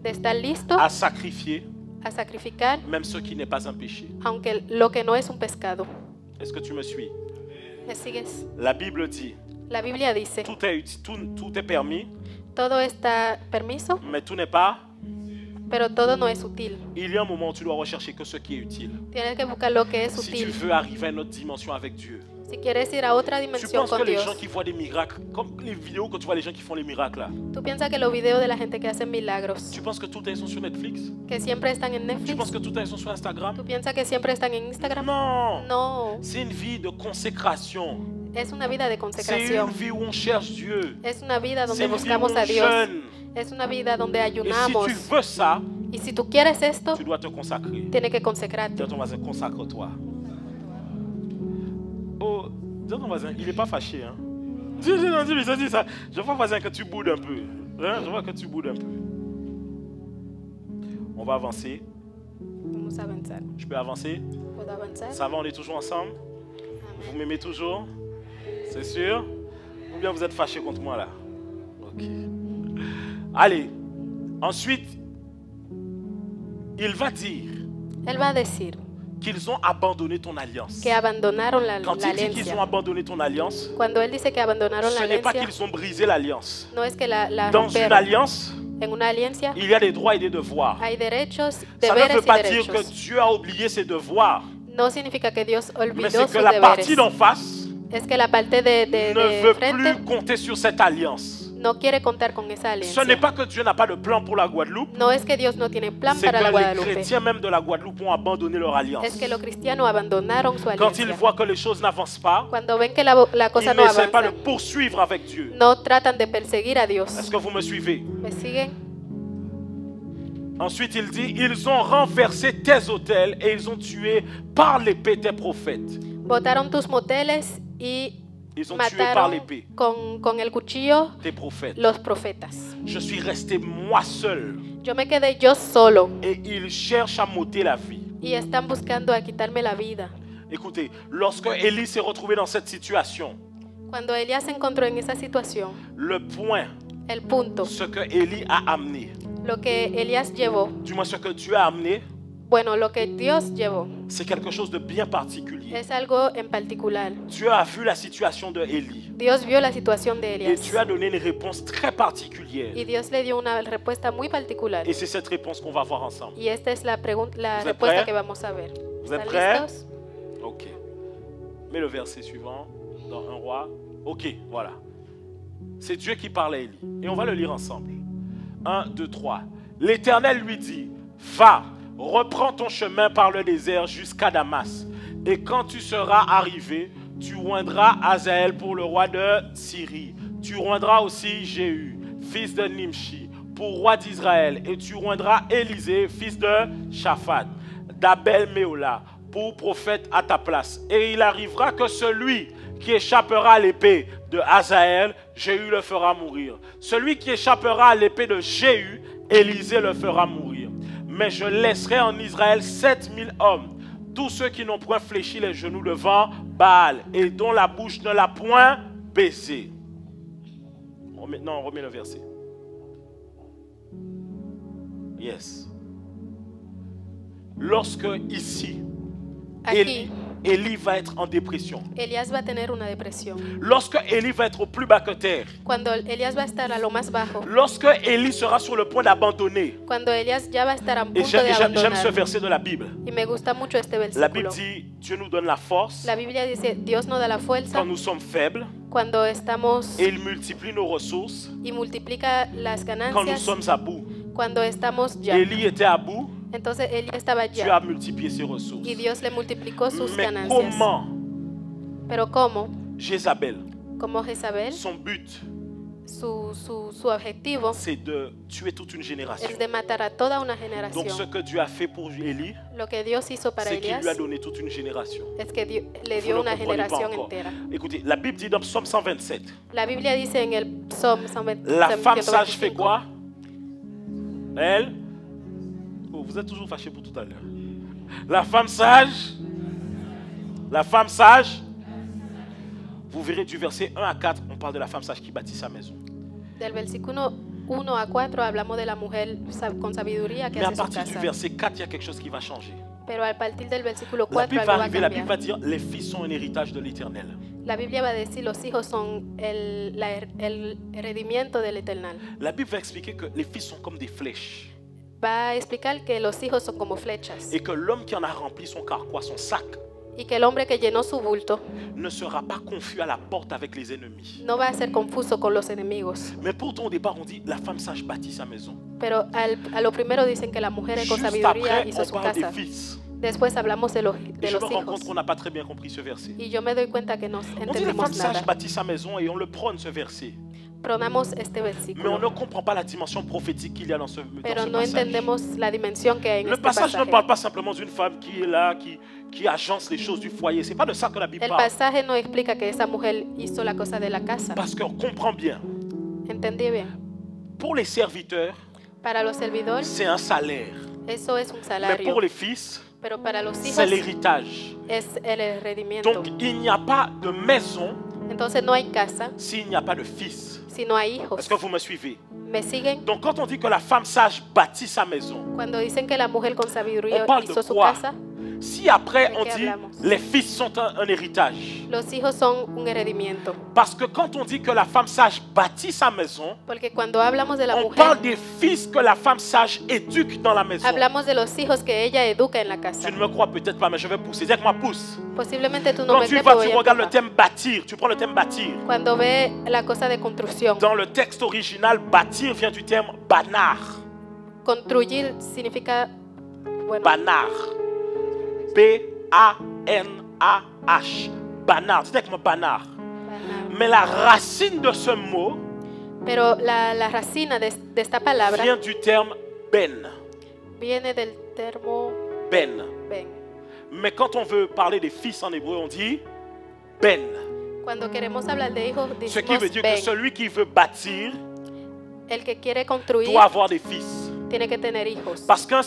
de estar listo à sacrifier a sacrificar, même ce qui n'est pas un péché. aunque lo que no es un pescado. Est-ce que tu me suis? ¿Me sigues? La Bible dit, La Biblia dice, tout est permis, todo está permiso, mais tout n'est pas. pero todo no es útil. Il y a un moment où tu dois rechercher que ce qui est utile. Tienes que buscar lo que es Si tu útil. veux arriver à une autre dimension avec Dieu, Si quieres ir a otra tu dimensión penses que con les Dios, gens qui voient des miracles, comme les vidéos que tu vois les gens qui font les miracles là, tú piensas que los videos de la gente que hacen milagros, tu penses que tout est sur Netflix? que siempre están en Tu Netflix, penses que tout est sur Instagram? tú piensas que siempre están en Instagram. Non! No, C'est une vie de consécration. es una vida de C'est une consagración. vie où on cherche Dieu. Es una vida C'est donde une vie où buscamos on a Dios. jeûne. Es una vida donde Et si ayunamos. tu veux ça, Y si tú quieres esto, tu dois te consacrer. tienes que Dis consagrarte. à ton voisin, consacre-toi. Oh, dis à ton voisin, il n'est pas fâché. Hein? Dis ça. Je vois, voisin, que tu boudes un peu. Hein? Je vois que tu boudes un peu. On va avancer. Vamos a avanzar. Je peux avancer? ¿Puedo avanzar? Ça va, on est toujours ensemble? Vous Amén. m'aimez toujours? C'est sûr? Ou bien vous êtes fâché contre moi là? Ok. Allez. Ensuite, il va dire Él va a decir qu'ils ont abandonné ton alliance. que abandonaron la Quand il dit qu'ils alianza. ont abandonné ton alliance, Cuando él dice que abandonaron la ce n'est pas alianza, qu'ils ont brisé l'alliance. no es que la Dans une rompieron. alliance, En una alianza il y a des droits et des devoirs. hay derechos, Ça ne deberes veut y pas dire que derechos. Dieu a oublié ses devoirs, No significa que Dios mais olvidó c'est sus que la partie deberes. d'en face Es que la parte ne de veut frente plus compter sur cette alliance. no quiere contar con esa Ce n'est alianza. pas que Dieu n'a pas de plan pour la Guadeloupe, No es que Dios no tiene plan c'est para la que les Guadalupe. chrétiens même de la Guadeloupe ont abandonné leur alliance. Es que los cristianos abandonaron su Quand ils alianza. voient que les choses n'avancent pas, Cuando ven que la cosa ils no n'essaient pas de avanza, poursuivre avec Dieu. no tratan de perseguir a Dios. Est-ce que vous me suivez? ¿Me siguen? Ensuite, il dit, ils ont renversé tes autels et ils ont tué par l'épée tes prophètes. Botaron tus moteles y Ils ont tué par mataron l'épée con el cuchillo tes prophètes. los profetas. Je suis resté moi seul Yo me quedé yo solo et ils cherchent à m'ôter la vie. y están buscando a quitarme la vida. Écoutez, lorsque Élie s'est retrouvé dans cette situation, Cuando Elías se encontró en esa situación, le point, el punto, ce que Élie a amené, lo que Elías llevó, du moins ce que Dieu a amené, bueno, lo que Dios llevó c'est quelque chose de bien particulier. es algo en particular. Dieu a vu la situation de Élie Dios vio la situación de et Elías Dieu a donné une réponse très particulière. y Dios le dio una respuesta muy particular. Et c'est cette réponse qu'on va voir ensemble. Y esta es la Vous êtes respuesta prêts? que vamos a ver. Vous êtes ¿Están prêts? listos? Ok. Mets le verset suivant dans un roi. Ok, voilà. C'est Dieu qui parle à Élie. Et on va le lire ensemble. 1, 2, 3. L'Éternel lui dit, va, reprends ton chemin par le désert jusqu'à Damas. Et quand tu seras arrivé, tu oindras Hazaël pour le roi de Syrie. Tu oindras aussi Jéhu, fils de Nimshi, pour roi d'Israël. Et tu oindras Élisée, fils de Shaphat, d'Abel Méola, pour prophète à ta place. Et il arrivera que celui qui échappera à l'épée de Hazaël, Jéhu le fera mourir. Celui qui échappera à l'épée de Jéhu, Élisée le fera mourir. Mais je laisserai en Israël 7000 hommes, tous ceux qui n'ont point fléchi les genoux devant Baal et dont la bouche ne l'a point baisé. Maintenant, on remet le verset. Yes. Lorsque ici, Aquí, Élie va être en dépression. Elías va a tener una depresión. Lorsque Élie va être au plus bas que terre. Cuando Elías va a estar a lo más bajo. Lorsque Élie sera sur le point d'abandonner. Cuando Elías ya va a estar a Et punto de j'aime ce abandonar. verset de la Bible. Y me gusta mucho este La Bible versículo. dit, Dieu nous donne la force La Biblia dice, Dios nos da la fuerza quand nous sommes faibles cuando estamos et il multiplie nos ressources y multiplica las quand nous ganancias sommes à bout. cuando estamos ya. Élie était à bout, Entonces Elías estaba Dieu ya a multiplié ses ressources. y Dios le multiplicó sus Mais ganancias. comment Pero ¿cómo? Jézabel, como Jezabel, son but, su objetivo c'est de tuer toute une génération. es de matar a toda una Donc generación. ce que Dieu a fait pour Élie, Lo que Dios hizo para c'est qu'il Elías lui a donné toute une génération. es que le Vous dio ne una comprenez pas generación encore. entera. Écoutez, la Bible dit dans Psaume 127, La Biblia dice en el Psalm 120, la femme sage fait 125, quoi? Elle? Oh, vous êtes toujours fâchés pour tout à l'heure. La femme sage, vous verrez du verset 1 à 4, on parle de la femme sage qui bâtit sa maison. Del versículo 1 a 4 hablamos de la mujer con sabiduría que Mais à hace su partir du casa. verset 4, il y a quelque chose qui va changer. Pero a partir del versículo La 4 Bible algo va va a arriver, la Bible va cambiar. dire les fils sont un héritage de l'Éternel. La Biblia va a decir los hijos son el redimiento del Eternal. La Bible va expliquer que les fils sont comme des flèches Va a explicar que los hijos son como flechas et que l'homme qui en a rempli son carquois, son sac, y que el hombre que llenó su bulto ne sera pas confus à la porte avec les ennemis. no va a ser confuso con los enemigos. Mais pourtant au départ on dit la femme sage bâtit sa maison. Pero a lo primero dicen que la mujer con Juste sabiduría après hizo on su parle des casa. fils. Después hablamos de Et los je me rends hijos. compte qu'on n'a pas très bien compris ce verset. Y yo me doy cuenta que no On dit la entendemos femme sage nada. bâtit sa maison et on le prône ce verset. Pronamos este Mais on versículo, ne comprend pas la dimension prophétique qu'il y a dans ce pero no passage. entendemos la dimensión que hay en Le este passage ne pasaje. parle pas simplement d'une femme qui est là, qui agence les choses du foyer. C'est pas de ça que la Bible El parle. pasaje no explica que esa mujer hizo la cosa de la casa. Parce qu'on comprend bien. ¿Entendí bien? Pour les serviteurs, Para los servidores, c'est un salaire. eso es un Mais salario. pour les fils, Pero para los c'est hijos l'héritage. es el redimiento. Donc il n'y a pas de maison Entonces no hay casa s'il n'y a pas de fils. si no hay hijos. Est-ce que vous me suivez? ¿Me siguen? Donc quand on dit que la femme sage bâtit sa maison, Cuando dicen que la mujer con sabiduría on parle de hizo su quoi? casa, Si après ¿De on qué dit hablamos? les fils sont un héritage. los hijos son un heredimiento. Parce que quand on dit que la femme sage bâtit sa maison, Porque cuando hablamos de la on parle mujer, des fils que la femme sage éduque dans la maison. hablamos de los hijos que ella educa en la Tu casa. ne me crois peut-être pas, mais je vais pousser. Dis avec moi, pousse. Posiblemente tú no Quand me tu crees, vas, pero tu voy a regardes le empujar. thème bâtir. Tu prends le thème bâtir. Cuando ve la cosa de construcción, Dans le texte original, bâtir vient du terme banar. construir significa, bueno, Banar. B-A-N-A-H. Banar. Dis avec moi, banar. banal. Mais la racine de ce mot Pero la racina de esta palabra vient du terme ben. viene del termo Ben. ben. Mais quand on veut parler des fils en hébreu, on dit ben. Cuando queremos hablar de hijos, Ce qui veut decimos dire que ben. celui qui veut bâtir El que quiere construir doit avoir des fils. tiene que tener hijos. Parce qu'un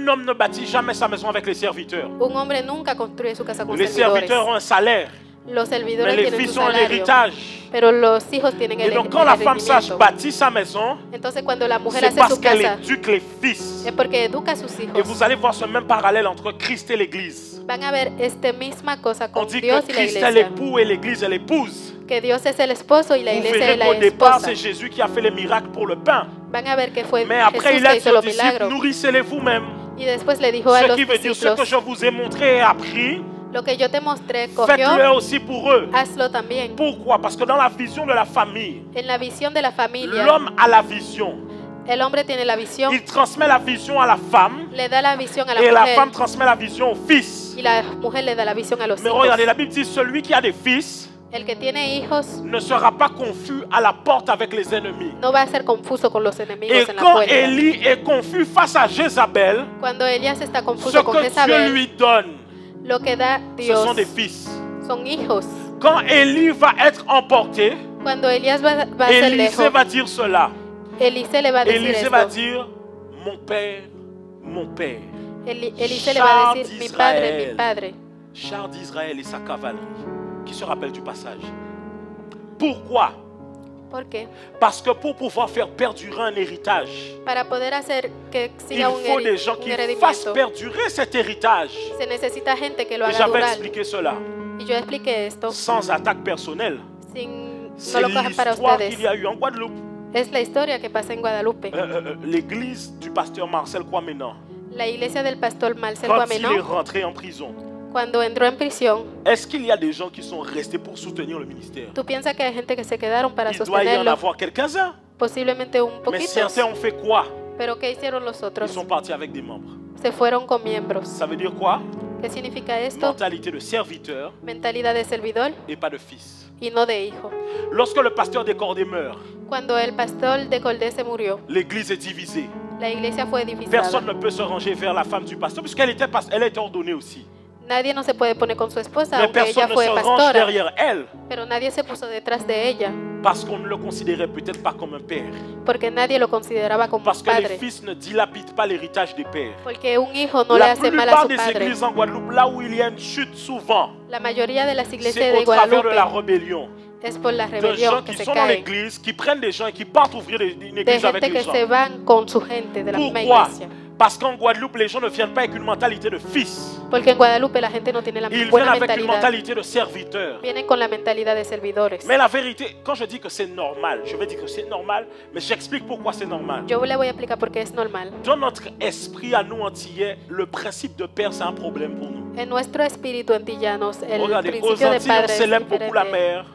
homme ne bâtit jamais sa maison avec les serviteurs. Un hombre nunca construye su casa con Les servidores. serviteurs ont un salaire, Los mais servidores les tienen fils su ont un salario, héritage. pero los hijos tienen Et el donc quand la femme sage rendimiento. bâtit sa maison, Entonces cuando la mujer c'est hace parce su qu'elle casa éduque les fils. es porque educa a sus Et hijos. vous allez voir ce même parallèle entre Christ et l'Église. Van a ver esta misma cosa On con dit Dios que y la Christ est iglesia. l'époux et l'Église est l'épouse. Que Dios es el esposo y la Vous iglesia verrez es la qu'au départ, esposa. c'est Jésus qui a fait les miracles pour le pain. Van a ver que fue Mais après, Jesús il a que dit hizo aux los disciples, milagros. nourrissez-les vous-même. Y después le dijo a Ce los qui veut dire ce que discípulos, je vous ai montré et appris, lo que yo te mostré, faites-le cogió, aussi pour eux. hazlo también. Pourquoi? Parce que dans la vision de la famille, En la visión de la familia, l'homme a la vision. el hombre tiene la visión, Il transmet la vision à la femme le da la visión a la et la mujer femme transmet la vision au fils. y la mujer le da la visión a los Mais hijos. regardez, la Bible dit celui qui a des fils El que tiene hijos ne sera pas confus à la porte avec les ennemis. no va a ser confuso con los enemigos Et en la quand puerta. Élie est confus face à Jézabel, Cuando Elías está ce confuso con que Dieu Jezabel, lui donne, lo que da ce sont Dios des fils. son hijos. Quand Élie va être emporté, Cuando Elías va a ser Élisée lejos, va dire cela. Élisée le va a decir Élisée va esto. dire mon père, mon père. Élisée le va a Char decir mi padre, d'Israël. mi padre. Char d'Israël et sa cavalerie. Qui se rappelle du passage? Pourquoi? ¿Por qué? Parce que pour pouvoir faire perdurer un héritage, Para poder hacer que il siga un, faut des gens qui fassent heredimiento, perdurer cet héritage. se necesita gente que lo Et haga j'avais durar. expliqué cela Y yo expliqué esto sans attaque personnelle. sin no C'est lo cojan para l'histoire qu'il y ustedes. a eu en Guadeloupe. Es la historia que pasa en Guadalupe. L'église du pasteur Marcel Kwamenan, La iglesia del pastor Marcel quand il est Guamenón, rentré en prison, cuando entró en prisión, est-ce qu'il y a des gens qui sont restés pour soutenir le ministère? ¿tú piensas que hay gente que se quedaron para Il doit y en sostenerlo? avoir quelques-uns. Posiblemente un Mais poquito. certains ont fait quoi? Pero ¿qué hicieron los Ils otros? sont partis avec des membres. Se fueron con miembros. Ça veut dire quoi? ¿Qué significa esto? Mentalité de serviteur Mentalidad de servidor et pas de fils. y no de hijo. Lorsque le pasteur des Cordées meurt, Cuando el pastor de Cordé se murió, l'église est divisée. la iglesia fue divisada. Personne ne peut se ranger vers la femme du pasteur puisqu'elle était, elle a été ordonnée aussi. Nadie no se puede poner con su esposa, Mais aunque ella personne ne fue se range pastora. derrière elle Pero nadie se puso detrás de ella, parce qu'on ne le considérait peut-être pas comme un père. porque nadie lo consideraba como Parce un que les padre. fils ne dilapident pas l'héritage des pères. Porque un hijo no le La hace mal a plupart su des padre. églises en Guadeloupe, là où il y a une chute souvent, La mayoría de las iglesias c'est de au travers de la Guadalupe rébellion. es por la De gens rebelión que qui se sont dans caen, l'église, qui prennent des gens et qui partent ouvrir une de église avec gente les que gens. se van con su gente de la misma Pourquoi? iglesia. Parce qu'en Guadeloupe, les gens ne viennent pas avec une mentalité de fils. Porque en Guadalupe la gente no tiene la Ils viennent buena avec une mentalidad. mentalité de serviteur. Vienen con la mentalidad de servidores. Mais la vérité, quand je dis que c'est normal, je veux dire que c'est normal, mais j'explique pourquoi c'est normal. Yo le voy a explicar por qué es normal. Dans notre esprit à nous antillais, le principe de père, c'est un problème pour nous. En nuestro espíritu antillanos, el Regardez, aux principio de Antilles, on padre es célèbre beaucoup la diferente. mère,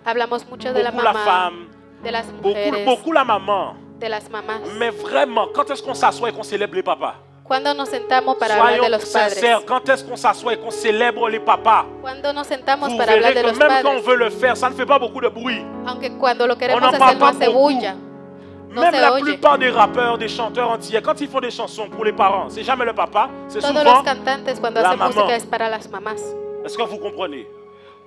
Hablamos mucho de la beaucoup la mamá, femme, de las mujeres, beaucoup la maman. de las mamás. Mais vraiment, quand est-ce qu'on s'assoit et qu'on célèbre les papas? Cuando nos sentamos para hablar de Soyons los padres. sincères, quand est-ce qu'on s'assoit et qu'on célèbre les papas? Cuando nos sentamos Vous para hablar verrez de que los même quand on padres, veut le faire, ça ne fait pas beaucoup de bruit. aunque cuando lo queremos On n'en hacer parle no pas hace beaucoup. bulla, no Même se la oye. plupart des rappeurs, des chanteurs antillais, quand ils font des chansons pour les parents, c'est jamais le papa, c'est Todos souvent... los cantantes cuando la hacen maman. música es para las mamás. Est-ce que vous comprenez?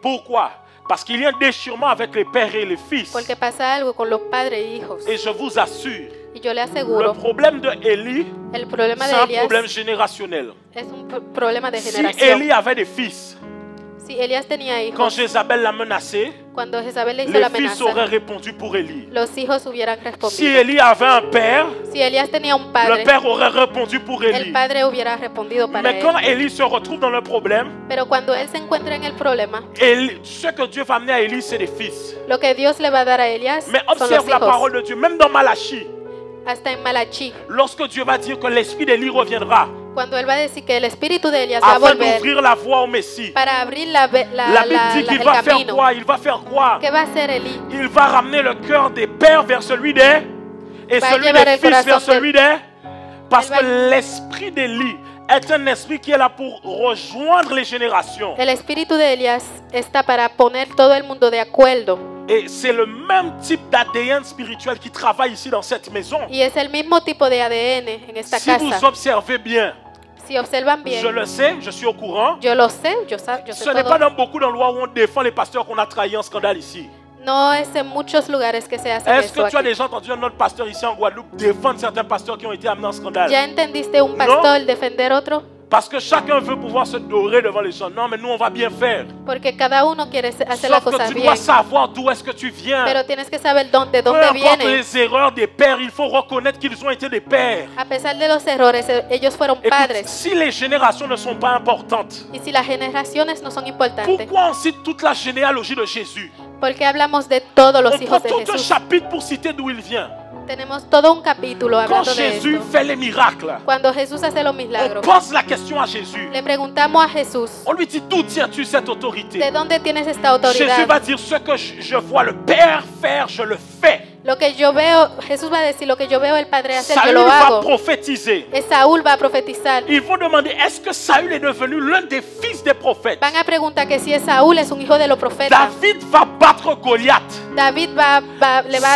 Pourquoi? Parce qu'il y a un déchirement avec les pères et les fils. Porque pasa algo con los padres e hijos. Et je vous assure, Y yo le le aseguro, problème de Élie, el problema c'est de un Elías problème générationnel. es un problema de Si generación. Élie avait des fils, Si Elías tenía quand hijos, Jézabel l'a menacé, cuando Jezabel le hizo les la fils amenaza, auraient répondu pour Élie. los hijos hubieran Si respondido. Élie avait un père, Si Elías tenía un le padre, père aurait répondu pour el Élie. padre hubiera respondido para Mais quand él. Élie se retrouve dans le problème, Pero cuando él se encuentra en el problema, ce que Dieu va amener à Élie, c'est des fils. lo que Dios le va a dar a Elías Mais son los observe la hijos. parole de Dieu, même dans Malachie, Hasta en Malachi, lorsque Dieu va dire que l'esprit d'Élie reviendra cuando él va a decir que el espíritu de Elías va a afin volver d'ouvrir la voie au Messie. para abrir la La Bible dit qu'il el va faire camino. quoi? Il va faire quoi? ¿Qué va a hacer Elí? Il va ramener le cœur des pères vers celui des et Va celui llevar des el fils vers corazón celui des. Parce Il va- que l'esprit d'Élie est un esprit qui est là pour rejoindre les générations. El espíritu de Elías está para poner todo el mundo de acuerdo. Et c'est le même type d'ADN spirituel qui travaille ici dans cette maison. Y es el mismo tipo de ADN en esta Si vous casa. observez bien, Si observan bien, je le sais, je suis au courant. yo lo sé, yo sé Ce n'est pas todo. dans beaucoup d'endroits où on défend les pasteurs qu'on a trahis en scandale ici. No es en muchos lugares que se hace Est-ce eso que tu as aquí. déjà entendu un autre pasteur ici en Guadeloupe défendre certains pasteurs qui ont été amenés en scandale? ¿Ya entendiste un pastor defender otro? Parce que chacun veut pouvoir se dorer devant les gens. Non, mais nous, on va bien faire. Porque cada uno quiere hacer las Sauf que cosas tu bien. dois savoir d'où est-ce que tu viens. Pero tienes que saber de Peu dónde importe vienen. les erreurs des pères, il faut reconnaître qu'ils ont été des pères. A pesar de los errores, ellos fueron Écoute, padres. si les générations ne sont pas importantes, Y si las generaciones no son importantes, pourquoi on cite toute la généalogie de Jésus? ¿por qué hablamos de todos los On prend hijos de tout un Jesús? chapitre pour citer d'où il vient. Tenemos todo un capítulo Quand hablando de Jésus esto. fait les miracles, Cuando Jesús hace los on milagros, pose la question à Jésus. le preguntamos a Jesús, On lui dit, d'où tiens-tu cette autorité? ¿de dónde tienes esta Jésus autoridad? va dire, ce que je vois le Père faire, je le fais. Lo que yo veo, Jesús va a decir, lo que yo veo el Padre hacer, yo Saül lo va hago. prophétiser. Et Saúl va a profetizar. Ils vont demander, est-ce que Saül est devenu l'un des fils des prophètes? Van a preguntar que si es Saúl es un hijo de los profetas. David va battre Goliath. David le va a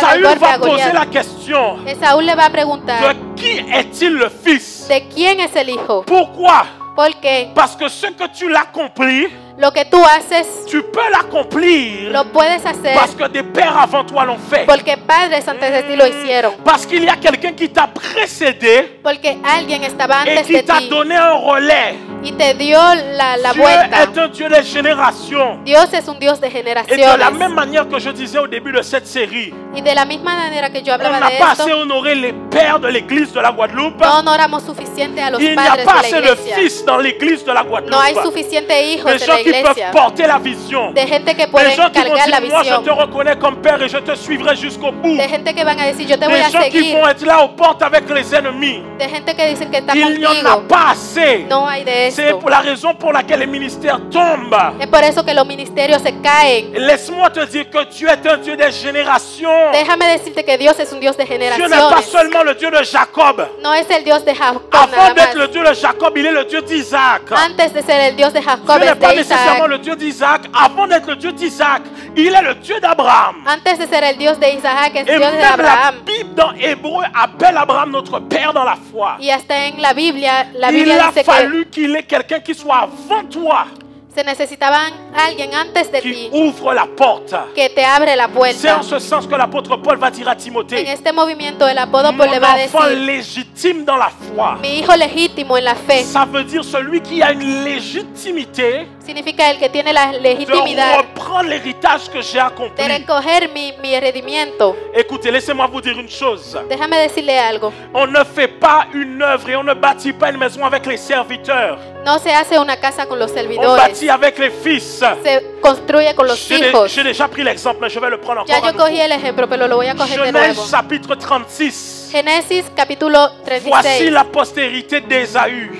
dar Saül golpe a va poser la Goliat. question, Et Saúl le va a preguntar, de qui est-il le fils? ¿de quién es el hijo? Pourquoi? Porque Parce que ce que tu l'accomplis, lo que tú haces, tu peux l'accomplir lo puedes hacer parce que des pères avant toi l'ont fait. porque padres antes de ti lo hicieron. Parce qu'il y a quelqu'un qui t'a précédé Porque alguien estaba et antes qui de t'a ti donné un relais. y te dio la Dieu vuelta. est un Dieu des générations. Dios es un Dios de Et de la generaciones. même manière que je disais au début de cette série, Y de la misma manera que yo on hablaba n'a de pas esto, assez honoré les pères de l'église de la Guadeloupe. no honoramos suficiente a los Il n'y a padres pas de la assez de iglesia. fils dans l'église de la No hay Guadeloupe. suficiente hijos Des en gens la qui peuvent iglesia. porter la vision. De gente que Des pueden gens qui vont cargar la dire, moi je visión. te reconnais comme père et je te suivrai jusqu'au bout. De gente que van a decir, yo te voy Des a gens qui seguir. vont être là aux portes avec les ennemis. De gente que dicen que está Il n'y en a contigo. pas assez. No hay de C'est esto. pour la raison pour laquelle les ministères tombent. Es por eso que los ministerios se caen. Laisse-moi te dire que tu es un Dieu des générations. Déjame decirte que Dios es un Dios de Dieu n'est pas generaciones. seulement le Dieu de Jacob. No es el Dios de Jacob Avant nada d'être más. le Dieu de Jacob, il est le Dieu d'Isaac. Antes de ser el Dios de Jacob Dieu n'est es pas de nécessairement Isaac. le Dieu d'Isaac. Avant d'être le Dieu d'Isaac, il est le Dieu d'Abraham. Antes de ser el Dios de Isaac es Et Dios de même la Abraham. Bible dans Hébreu appelle Abraham notre père dans la foi. Y hasta en la Il Biblia a dice que fallu qu'il ait quelqu'un qui soit avant toi, se necesitaban alguien antes de qui ti ouvre la porte. que te abre la C'est puerta. en ce sens que l'apôtre Paul va dire à En Timothée, este movimiento el apóstol mon le va a enfant decir, légitime dans la foi. mi hijo legítimo en la fe. Ça veut dire celui qui a une légitimité Significa el que tiene la de legitimidad reprendre l'héritage que j'ai de accompli. recoger mi redimiento. Écoutez, laissez-moi vous dire une chose. Déjame decirle algo. On ne fait pas une œuvre et on ne bâtit pas une maison avec les serviteurs. No se hace una casa con los On servidores. bâtit avec les fils. Se construye con los hijos. J'ai déjà pris l'exemple, mais je vais le prendre Ya encore à yo cogí nouveau. el ejemplo, pero lo voy a coger de Genèse nuevo. chapitre 36. Génesis capítulo Voici 36. la postérité d'Ésaü.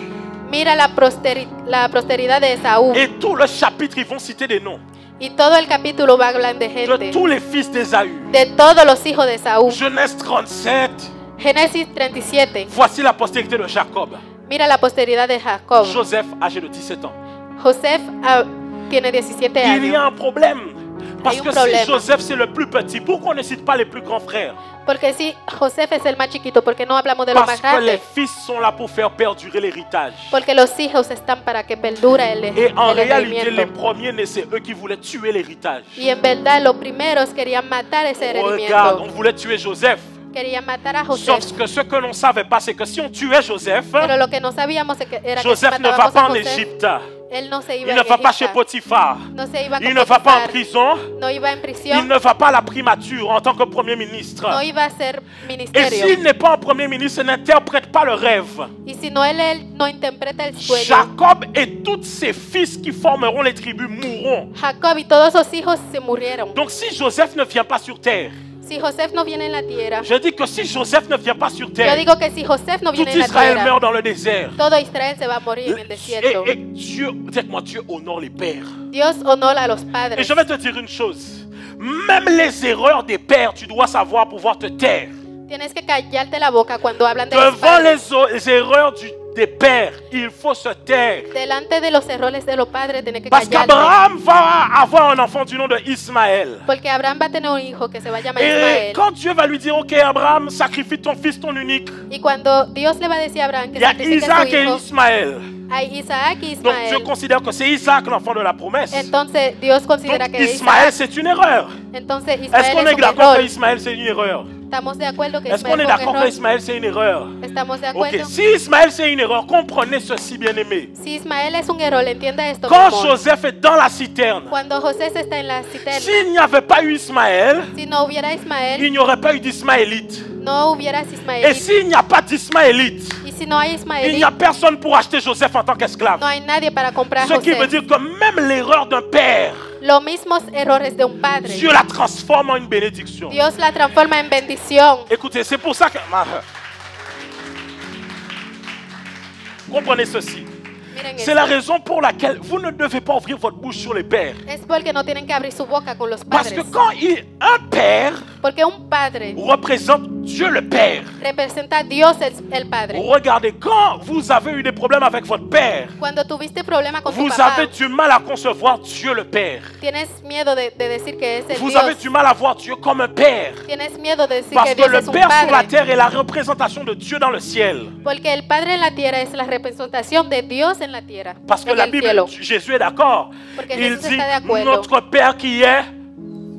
Mira la posteridad de Esaú. Et tout le chapitre, ils vont citer des noms Y todo el capítulo va a hablar de de gente. tous les fils d'Ésaü. De todos los hijos de Esaú. Genèse 37. Génesis 37. Voici la postérité de Jacob. Mira la posteridad de Jacob. Joseph, âgé de 17 ans. Joseph tiene 17 Il y a años. un problème. Parce Hay un que si problema. Joseph c'est le plus petit, pourquoi on ne cite pas les plus grands frères? Porque si Joseph es el más chiquito, porque no hablamos de los Parce más que les grandes. fils sont là pour faire perdurer l'héritage. Porque los hijos están para que perdure Et en el réalité, les rendimiento. premiers-nés, c'est eux qui voulaient tuer l'héritage. Y en verdad los primeros querían matar ese Regarde, rendimiento. on voulait tuer Joseph. Querían matar a Joseph. Sauf que ce que l'on ne savait pas, c'est que si on tuait Joseph, Pero lo que no sabíamos era que si Joseph ne va matábamos pas a en Joseph, Égypte. él no se iba Il ne en va pas chez Egipto. Potiphar. No se iba Il con ne va pas en Potifar. prison. No iba en Il prisión. ne va pas à la primature en tant que Premier ministre. No iba a ser Et ministerio. s'il n'est pas en Premier ministre, il n'interprète pas le rêve. Y si no él no interpreta el sueño, Jacob et tous ses fils qui formeront les tribus mourront. Jacob y todos sus hijos se murieron. Donc si Joseph ne vient pas sur terre, Si Joseph no viene en la tierra, je dis que si Joseph ne vient pas sur yo terre, digo que si Joseph no tout viene en la Israël tierra, meurt dans le désert. todo Israel se va a morir en el desierto. Et Dieu, dites-moi, Dieu honore les pères. Dios honora a los Et padres. je vais te dire une chose. Même les erreurs des pères, tu dois savoir pouvoir te taire. Tienes que callarte la boca cuando hablan de los Devant padres. les erreurs des pères, il faut se taire. Delante de los errores de los padres tienes que Parce callarte. qu'Abraham va avoir un enfant du nom de Ismaël. Porque Abraham va a tener un hijo que se va a llamar Et Ismael. quand Dieu va lui dire, ok Abraham, sacrifie ton fils, ton unique, Y cuando Dios le va a decir a Abraham que il y a sacrifique a Isaac su et hijo, Ismaël. hay Isaac y Donc Dieu Ismael. considère que c'est Isaac l'enfant de la promesse. Entonces Dios considera Donc que es Ismaël Isaac. c'est une erreur. Entonces Est-ce Ismael qu'on es est un d'accord que error. Ismaël c'est une erreur? Estamos de acuerdo que Est-ce qu'on Ismael est fue un d'accord que error. Ismaël c'est une erreur? Estamos de Ok, acuerdo. si Ismaël c'est une erreur, comprenez ceci bien aimé. Si Ismael es un error, entienda esto. mi Quand amor. Joseph est dans la citerne, Cuando José está en la cisterna, s'il n'y avait pas eu Ismaël, si no hubiera il Ismael, n'y aurait pas eu d'Ismaélite. no hubieras Et Ismael. s'il n'y a pas d'Ismaélite, Y si no hay il Ismael, n'y a personne pour acheter Joseph en tant qu'esclave. no hay nadie para comprar Ce qui veut José. dire que même l'erreur d'un père, Los mismos errores de un padre, Dieu la transforme en une bénédiction. Dios la transforma en bendición. Écoutez, c'est pour ça que... Comprenez ceci. Miren C'est esto. la raison pour laquelle vous ne devez pas ouvrir votre bouche sur les pères. Es porque no tienen que abrir su boca con los Parce padres. que quand un père Porque un padre représente Dieu le Père. representa a Dios el Padre. Regardez, quand vous avez eu des problèmes avec votre père, Cuando tuviste problema con tu vous papá, avez du mal à concevoir Dieu le Père. tienes miedo de decir que es el Vous avez Dios. du mal à voir Dieu comme un père. Tienes miedo de decir Parce que que Dios le es un Père sur la Padre. terre est la représentation de Dieu dans le ciel. Porque el Padre en la tierra es la representación de Dios en la tierra. Parce que en la el Bible, cielo. Jésus est d'accord. Porque Il Jesús dit está de acuerdo. notre Père qui est,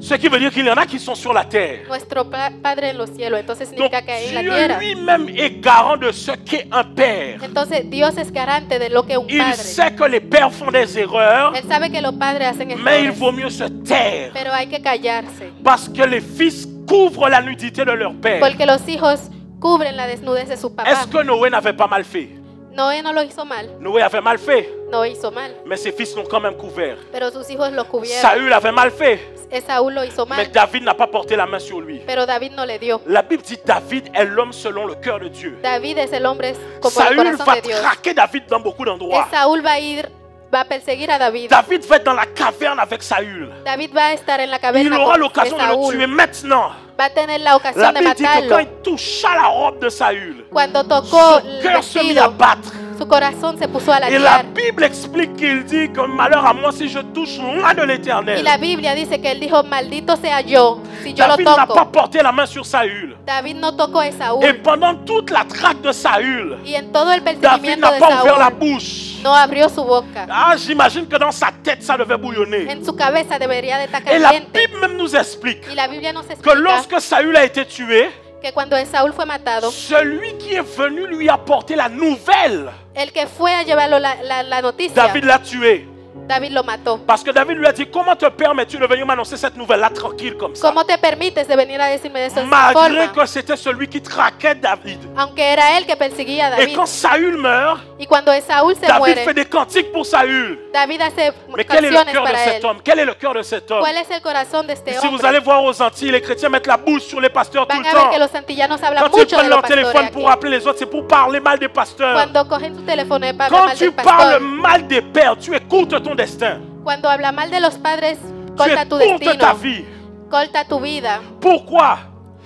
ce qui veut dire qu'il y en a qui sont sur la terre. Nuestro Padre en los cielos. Entonces Donc significa que hay en la Dieu tierra. lui-même est garant de ce qu'est un père. Entonces Dios es garante de lo que es un Il padre. sait que les pères font des erreurs, Él sabe que los padres hacen mais il errores. vaut mieux se taire. Pero hay que callarse. Parce que les fils couvrent la nudité de leur père. Porque los hijos cubren la desnudez de su papá. Est-ce que Noé n'avait pas mal fait? Noé no lo hizo mal, Noé avait mal fait, no hizo mal, mais ses fils l'ont quand même couvert. pero sus hijos lo cubrieron. Saül avait mal fait, Saúl lo hizo mais mal, David n'a pas porté la main sur lui. pero David no le dio. La Bible dit David est l'homme selon le cœur de Dieu. David es el hombre como el Saül corazón va de Dios. traquer David dans beaucoup d'endroits. Saúl va a perseguir a David. David va être dans la caverne avec Saül. David va a estar en la Il caverna aura con l'occasion de le Saúl. tuer maintenant. Va a tener la La ocasión de Bible dit que quand matarlo. il toucha la robe de Saül, Cuando tocó son el cœur se mit à vestido, battre. su corazón se puso a Et la latear. Bible explique qu'il dit que malheur à moi si je touche loin de Y l'Éternel. la Biblia dice que él dijo, maldito sea yo si yo lo David n'a pas toco. porté la main sur Saül. David no tocó a Et Saúl. pendant toute la traque de Saül, Y en todo el David perseguimiento n'a de pas ouvert la Saúl, bouche. no abrió su boca. Ah, j'imagine que dans sa tête, ça devait bouillonner. En su cabeza debería de estar Et la caliente. Bible même nous explique Y la Biblia nos que explica lorsque Saül a été tué, que cuando Saúl fue matado, celui qui est venu lui apporter la nouvelle, el que fue a llevarlo la noticia, David l'a tué. David lo mató. Parce que David lui a dit, comment te permets-tu de venir m'annoncer cette nouvelle-là tranquille comme ça? ¿Cómo te permites de venir a decirme de esa Malgré forma? que c'était celui qui traquait David. Aunque era él que perseguía a Et David. quand Saül meurt, Y cuando Saúl se David fait muere, des cantiques pour Saül. David hace Mais quel est le canciones cœur de para cet él. homme? Quel est le cœur de cet homme? ¿Cuál es el corazón de este Si vous hombre? allez voir aux Antilles, les chrétiens mettent la bouche sur les pasteurs tout Van le a ver que temps. los antillanos hablan Quand ils mucho de prennent los leur pastores téléphone aquí. pour appeler les autres, c'est pour parler mal des pasteurs. Cuando cogen su teléfono es para hablar Quand mal tu del parles pastor. mal des pères, tu écoutes ton destin. Cuando habla mal de los padres, Tu corta tu écoutes ta destino, vie. corta tu vida. Pourquoi?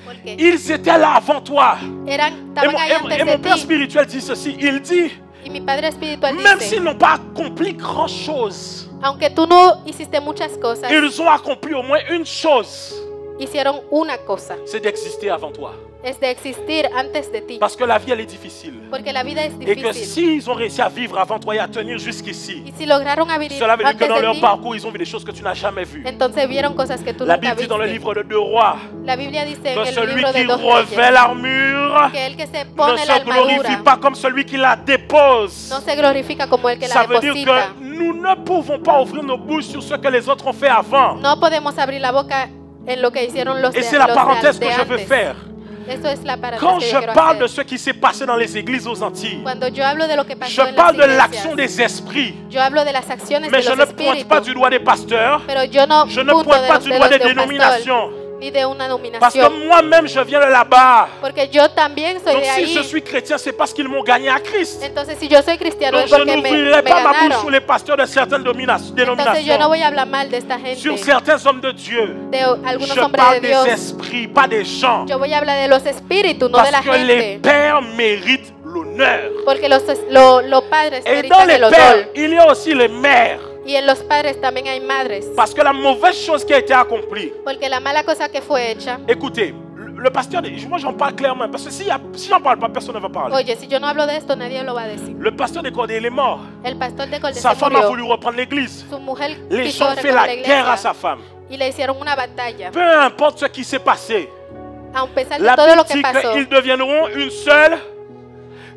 Porque Ils étaient là avant toi. estaban ahí Et antes mon de père ti. spirituel dit ceci. Il dit, Y mi padre espiritual même dice, s'ils n'ont pas accompli grand-chose, aunque tú no hiciste muchas cosas, ils ont accompli au moins une chose. hicieron una cosa, C'est d'exister avant toi. es de existir antes de ti. Parce que la vie, elle est difficile. Porque la vida es Et que difícil. s'ils ont réussi à vivre avant toi et à tenir jusqu'ici, Y si lograron vivir cela veut dire que antes dans de leur ti, parcours, ils ont vu des choses que tu n'as jamais vues. entonces vieron cosas que tú La nunca Bible dit dans le viste. livre de 2 Rois La Biblia dice en que el celui libro de qui 2 revêt Reyes l'armure que el que se ne pone la se glorifie armadura pas comme celui qui la dépose. no se glorifica como el que Ça la veut dire deposita. que nous ne pouvons pas ouvrir nos bouches sur ce que les autres ont fait avant. No podemos abrir la boca en lo que hicieron los Et de, c'est la los parenthèse de que je veux antes. faire. Eso es la paréntesis Quand que je yo quiero parle de hacer. ce qui s'est passé dans les églises aux Antilles, Cuando yo hablo de lo que je pasó en las parle de iglesias, l'action des esprits. yo hablo de las acciones Mais de je los ne pointe pas du espíritus, doigt des pasteurs. pero yo no Je ne punto pointe de pas los du dedos doigt des de un pastor dénominations. ni de una Parce que dominación. moi-même, je viens de là-bas. Porque yo también soy Donc de si ahí. je suis chrétien, c'est parce qu'ils m'ont gagné à Christ. Entonces, si yo soy cristiano Donc es je porque me n'ouvrirai pas ma bouche ganaron. sur les pasteurs de certaines Entonces, yo no dénominations. voy a hablar mal de esta gente, Sur certains hommes de Dieu. de algunos Je hombres parle de Dios. des esprits, pas des gens. Yo voy a hablar de los espíritus, no de Parce la que les gente. pères méritent l'honneur. Porque los padres Et dans meritan les el honor. pères, il y a aussi les mères. Y en los padres también hay madres. Parce que la mauvaise chose qui a été accomplie. Porque la mala cosa que fue hecha. Écoutez, le pasteur, moi j'en parle clairement. Parce que si j'en parle pas, personne ne va parler. Oye, si yo no hablo de esto, nadie lo va a decir. Le pasteur des Cordées, il est mort. El pastor de Cordés Sa se femme a murió. voulu reprendre l'église. Su mujer Les quiso gens ont fait retomar la la guerre à iglesia sa femme. y le hicieron una batalla. Peu importe ce qui s'est passé. A pesar de La todo Bible lo que dit pasó, qu'ils deviendront une seule.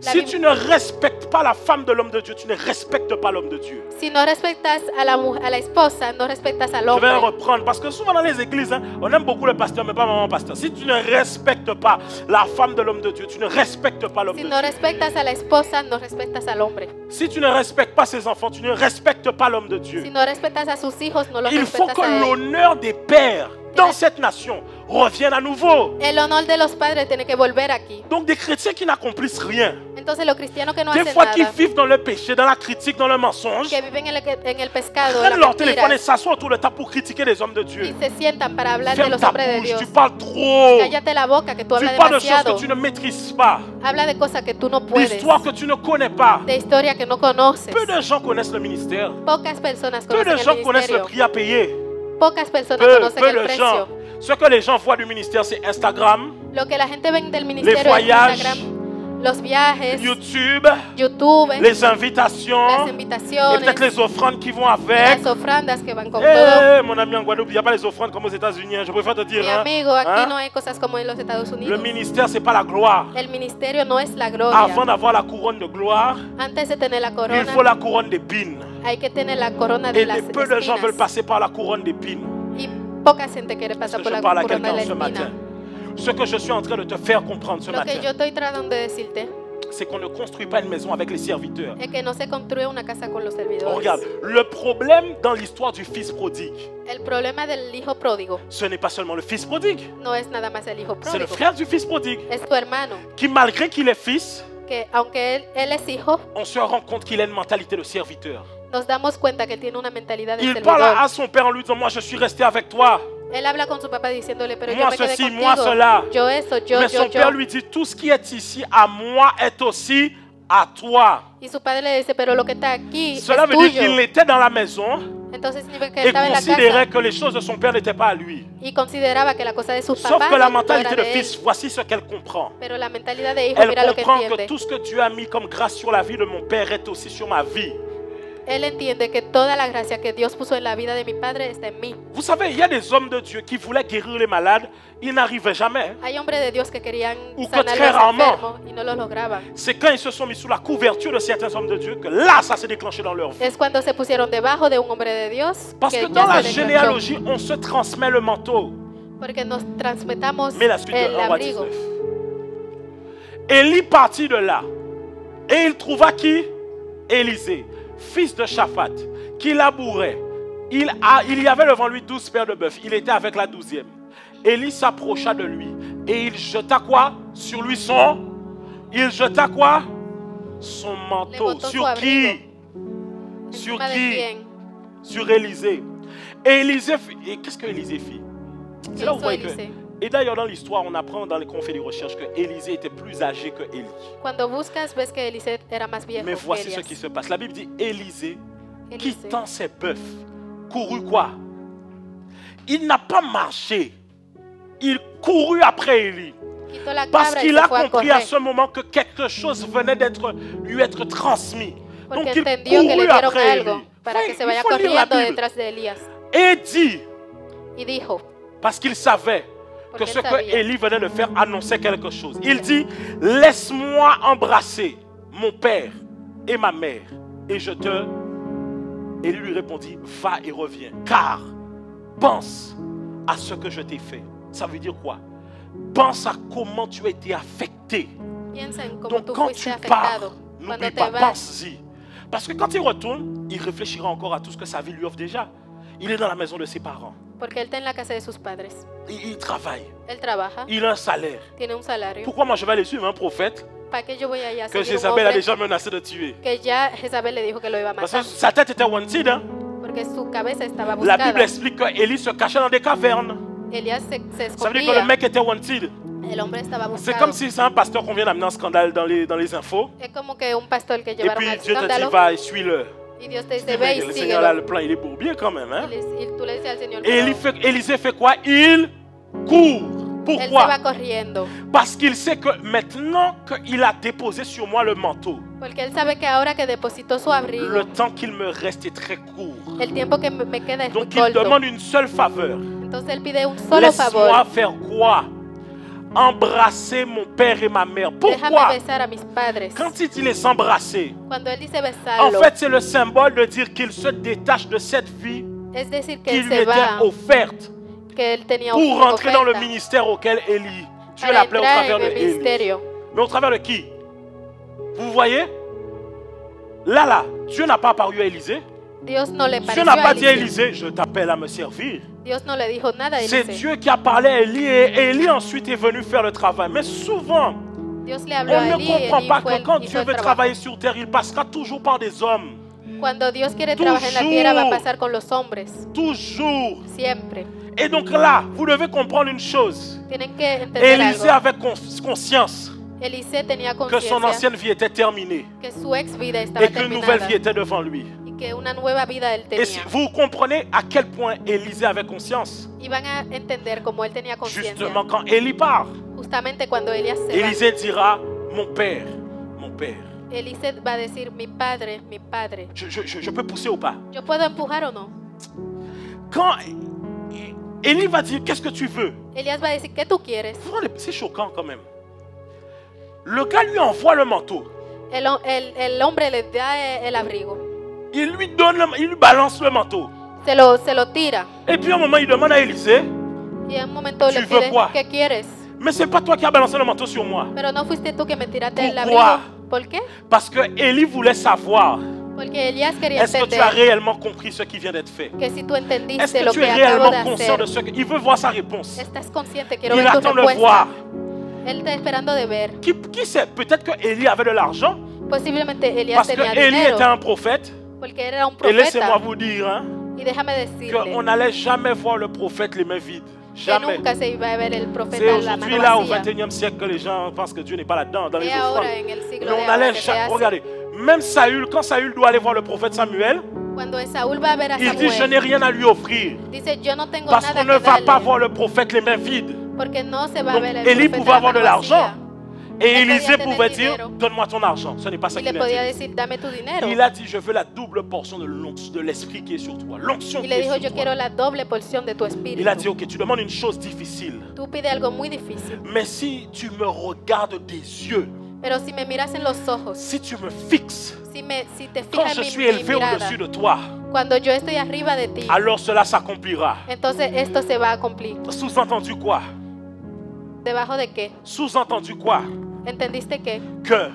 La Si Bible- tu ne respectes pas la femme de l'homme de Dieu, tu ne respectes pas l'homme de Dieu. si no respetas a la esposa, no respetas al Je vais hombre. reprendre parce que souvent dans les églises, hein, on aime beaucoup le pasteur, mais pas maman pasteur. Si tu ne respectes pas la femme de l'homme de Dieu, tu ne respectes pas l'homme Si de no Dieu. respetas a la esposa, no respetas al hombre. Si tu ne respectes pas ses enfants, tu ne respectes pas l'homme de Dieu. Si no respetas a sus hijos, no los Il faut respetas que a él. l'honneur des pères dans cette nation revienne à nouveau. El honor de los padres tiene que volver aquí. Donc des chrétiens qui n'accomplissent rien, Entonces los cristianos que no des hacen fois qui nada, vivent dans le péché, dans la critique, dans le mensonge, que viven en el pescado, prennent la leur téléphone et mentira, s'assoient autour de ta pour critiquer les hommes de Dieu. y se sientan para hablar de Ferme los ta hombres de bouche, Dios. tu parles trop. Cállate la boca, que tú Tu hablas parles de choses demasiado. que tu ne maîtrises pas. Habla de cosas que tú no puedes, L'histoire que tu ne connais pas. de historia que no conoces. Peu de gens connaissent le ministère. Pocas personas Peu de conocen gens el connaissent le ministerio. prix à payer. Pocas personas Peu conocen el de gens. precio. Ce que les gens voient du ministère, c'est Instagram, Lo que la gente ve del ministerio es voyages, Instagram, los viajes, YouTube, YouTube, les invitations, las et invitaciones, peut-être les offrandes qui vont avec. las ofrandas que van con todo. Eh, mon ami en Guadeloupe, il n'y a pas les offrandes comme aux États-Unis. hein. Je préfère te dire. Mi hein. amigo, aquí Hein? no hay cosas como en los Estados Le Unidos. ministère, c'est pas la gloire. El ministerio no es la gloria. Avant d'avoir la couronne de gloire, Antes de tener la il corona, faut la couronne d'épines. hay que tener la corona de Et las peu de gens veulent espinas. passer par la couronne d'épines. Y poca gente quiere Est-ce pasar que por je la parle à corona quelqu'un de la ce matin? espina. Ce que je suis en train de te faire comprendre ce Lo que matin, yo estoy tratando de decirte c'est qu'on ne construit pas une maison avec les serviteurs. es que no se construye una casa con los servidores. Regarde, le problème dans l'histoire du fils prodigue, El problema del hijo pródigo ce n'est pas seulement le fils prodigue, no es nada más el hijo c'est le pródigo, frère du fils prodigue es tu hermano, qui, malgré qu'il est fils, que aunque él es hijo, on se rend compte qu'il a une mentalité de serviteur. nos damos cuenta que tiene una mentalidad de Il parle servidor. à son père en lui disant, moi je suis resté avec toi. Él habla con su papá diciéndole, pero Moi yo me quedé ceci, contigo, moi cela. yo eso, Mais son père lui dit, tout ce qui est ici à moi est aussi à toi. Y su padre le dice, pero lo que está aquí Cela es veut dire tuyo. qu'il était dans la maison Entonces significa que él et estaba en la considérait casa que les choses de son père n'étaient pas à lui. y consideraba que la cosa de sus Sauf papás que la no era mentalité de de él. fils, voici ce qu'elle comprend. Pero la mentalidad de hijo, Elle mira lo que comprend que entiende. tout ce que Dieu a mis comme grâce sur la vie de mon père est aussi sur ma vie. Él entiende que toda la gracia que Dios puso en la vida de mi padre está en mí. Vous savez, il y a des hommes de Dieu qui voulaient guérir les malades, ils n'arrivaient jamais. Hay hombres de Dios que querían Ou que sanar très los rarement. enfermos y no los lograban. C'est quand ils se sont mis sous la couverture de certains hommes de Dieu que là, ça s'est déclenché dans leur vie. Es cuando se pusieron debajo de un hombre de Dios Parce que que dans la ya se declaró. généalogie, on se transmet le manteau. Porque nos transmetamos Mais la suite de el 1 roi abrigo. 19. Élie partit de là. Et il trouva qui? Élisée, fils de Shaphat, qui labourait. Il y avait devant lui 12 paires de bœufs. Il était avec la 12e. Élie s'approcha de lui. Et il jeta quoi? Sur lui son... Il jeta quoi? Son manteau. Le botó Sur su qui? abrigo. Sur Encima de qui? quién? Sur Élisée. Et Élisée fit... Et qu'est-ce que Élisée fit? C'est là où vous hizo voyez que... Élisée? Et d'ailleurs, dans l'histoire, on apprend dans les qu'on fait des recherches que Élisée était plus âgé que Élie. Cuando buscas ves que Eliseo era más viejo Mais que voici ce Elías. qui se passe. La Bible dit Élisée, Élisée. quittant ses bœufs, courut quoi? Il n'a pas marché. Il courut après Élie. Quitó la Parce cabra y qu'il se a fue a compris à correr. ce moment que quelque chose venait lui être transmis. Porque Donc il entendió que le courut dieron après algo Élie. para que Oui, se il vaya faut lire la corriendo Bible. detrás de Elías. Et dit, Y dijo, parce qu'il savait que Porque ce él que sabía. Élie venait de faire annonçait quelque chose. Il dit, laisse-moi embrasser mon père et ma mère, et je te... Élie lui répondit, va et reviens, car pense à ce que je t'ai fait. Ça veut dire quoi? Pense à comment tu as été affecté. piensa en cómo Donc tú quand fuiste tu pars, afectado. Cuando n'oublie te pas, vas, pense-y. Parce que quand il retourne, il réfléchira encore à tout ce que sa vie lui offre déjà. Il est dans la maison de ses parents. porque él está en la casa de sus padres. Il travaille. Él trabaja, Il a un salaire. tiene un salario. Pourquoi moi je vais aller suivre un prophète ¿Para qué yo voy allá a que seguir un Jézabel a hombre déjà menacé de tuer? que ya Jezabel le dijo que lo iba a Parce que matar? sa tête était wanted. Hein? Porque su cabeza estaba La Bible buscada. explique qu'Élie se cachait dans des cavernes. Elías se Ça veut dire que le escondía. mec était wanted. El hombre estaba C'est buscado. comme si c'est un pasteur qu'on vient d'amener en scandale dans les infos. Es como que un pastor que Et llevaron puis al Dieu te dit, escándalo va et suis-le. y Dios te Tu dis, dice, ve mais y le Seigneur là, síguelo. le plan il est bourbier quand même. Hein? Y tú le dices al Señor, Et pero Élisée fait quoi? Il court. él se Pourquoi? va corriendo. Parce qu'il sait que maintenant qu'il a déposé sur moi le manteau, Porque él sabe que ahora que depositó su abrigo, le temps qu'il me reste est très court. el tiempo que me queda es muy Donc il corto. demande une seule faveur. Entonces él pide un solo Laisse-moi favor. faire quoi? Embrasser mon père et ma mère. Déjame Pourquoi? besar a mis padres. Quand il dit les embrasser, Cuando él dice en besarlo, fait c'est le symbole de dire qu'il se détache de cette vie es decir que qui él lui se était va, offerte que él tenía pour una rentrer dans le oferta ministère auquel Élie, Dieu para l'appelait au entrar travers en de el Élie. ministerio. Mais au travers de qui? Vous voyez? Là, Dieu n'a pas apparu à Élisée. Dios no le Dieu pareció n'a a pas dit à Eliseo. Élisée, je t'appelle à me servir. Dios no le dijo nada a C'est Eliseo. Dieu qui a parlé à Élie et Élie ensuite est venu faire le travail. Mais souvent, Dios le on habló a ne Eli y comprend Eli pas fue que el- quand hizo Dieu el veut trabajo. travailler sur terre, il passera toujours par des hommes. Cuando Dios quiere trabajar en la tierra va a Toujours. pasar con los hombres, Toujours. siempre. Et donc là, vous devez comprendre une chose. Tienen que entender Élisée algo. avait conscience Eliseo tenía que son conciencia ancienne vie était terminée que su ex vida estaba et qu'une nouvelle terminada vie était devant lui. y que una nueva vida él Et si tenía. vous comprenez à quel point Élisée avait conscience. Y van a entender como él tenía conciencia. Justement, quand Élie part, Justamente cuando Elías se va, Élisée dira, mon père, mon père. Eliseo va a decir, mi padre, mi padre. Je peux pousser ou pas? ¿Yo puedo empujar o no? Quand Élie va dire, qu'est-ce que tu veux? Elías va a decir, ¿qué tú quieres? C'est choquant quand même. Le gars lui envoie le manteau. El hombre le da el abrigo, Il lui donne, il lui balance le manteau. se lo tira Et puis à un moment, il demande à Élisée, y en un momento ¿Tu le veux pide, quoi? ¿qué quieres? mais c'est pas toi qui as balancé le manteau sur moi. Pero no fuiste tú que me tiraste el Pourquoi? abrigo. ¿Por qué? Parce que Élie voulait savoir, Porque Elías quería est-ce que tu as entender réellement compris ce qui vient d'être fait? que si tú Est-ce entendiste que lo tu que es acabo de réellement conscient de hacer, ce que... Il veut voir sa réponse. estás consciente, quiero Il ver tu attend de respuesta. voir. Él está esperando de ver. Qui sait? Peut-être que Élie avait de l'argent, Posiblemente Elías parce que tenía Élie dinero, était un prophète. porque él era un Et laissez-moi profeta. vous dire, hein, Y déjame decirle qu'on n'allait jamais voir le prophète les mains vides. que Jamais. nunca se iba a ver el profeta C'est en la aujourd'hui, mano là, au vacía. 21e siècle, que les gens pensent que Dieu n'est pas là-dedans, dans les Et offrandes. ahora, en el siglo Mais de on ahora allait que se jamais. hace, Regardez, même Saül, quand Saül doit aller voir le prophète Samuel, cuando Saúl va a ver a il dit: Je n'ai Samuel, rien à lui offrir. dice, yo no tengo Parce nada qu'on ne que va pas darle, voir le prophète les mains vides. porque no se va a Donc, ver el Élie profeta pouvait la avoir de mano l'argent. vacía. Et Elle Élisée podía tener pouvait dire: dinero. Donne-moi ton argent. Ce n'est pas ça Y qui le podía l'intéresse. decir, dame tu dinero. Il a dit: Je veux la double portion de l'esprit qui est sur toi. L'onction Y qui le est dijo, sur yo toi. quiero la doble porción de tu Il a dit: espíritu. Ok, tu demandes une chose difficile. Tú pides algo muy difícil, Mais si tu me regardes des yeux, pero si me miras en los ojos, si tu me fixes, si te quand fijas je en suis mi élevé mirada, au-dessus de toi, cuando yo estoy arriba de ti, alors cela s'accomplira. entonces esto se va a cumplir. Sous-entendu quoi? ¿Debajo de qué? Sous-entendu quoi? ¿Entendiste qué? Que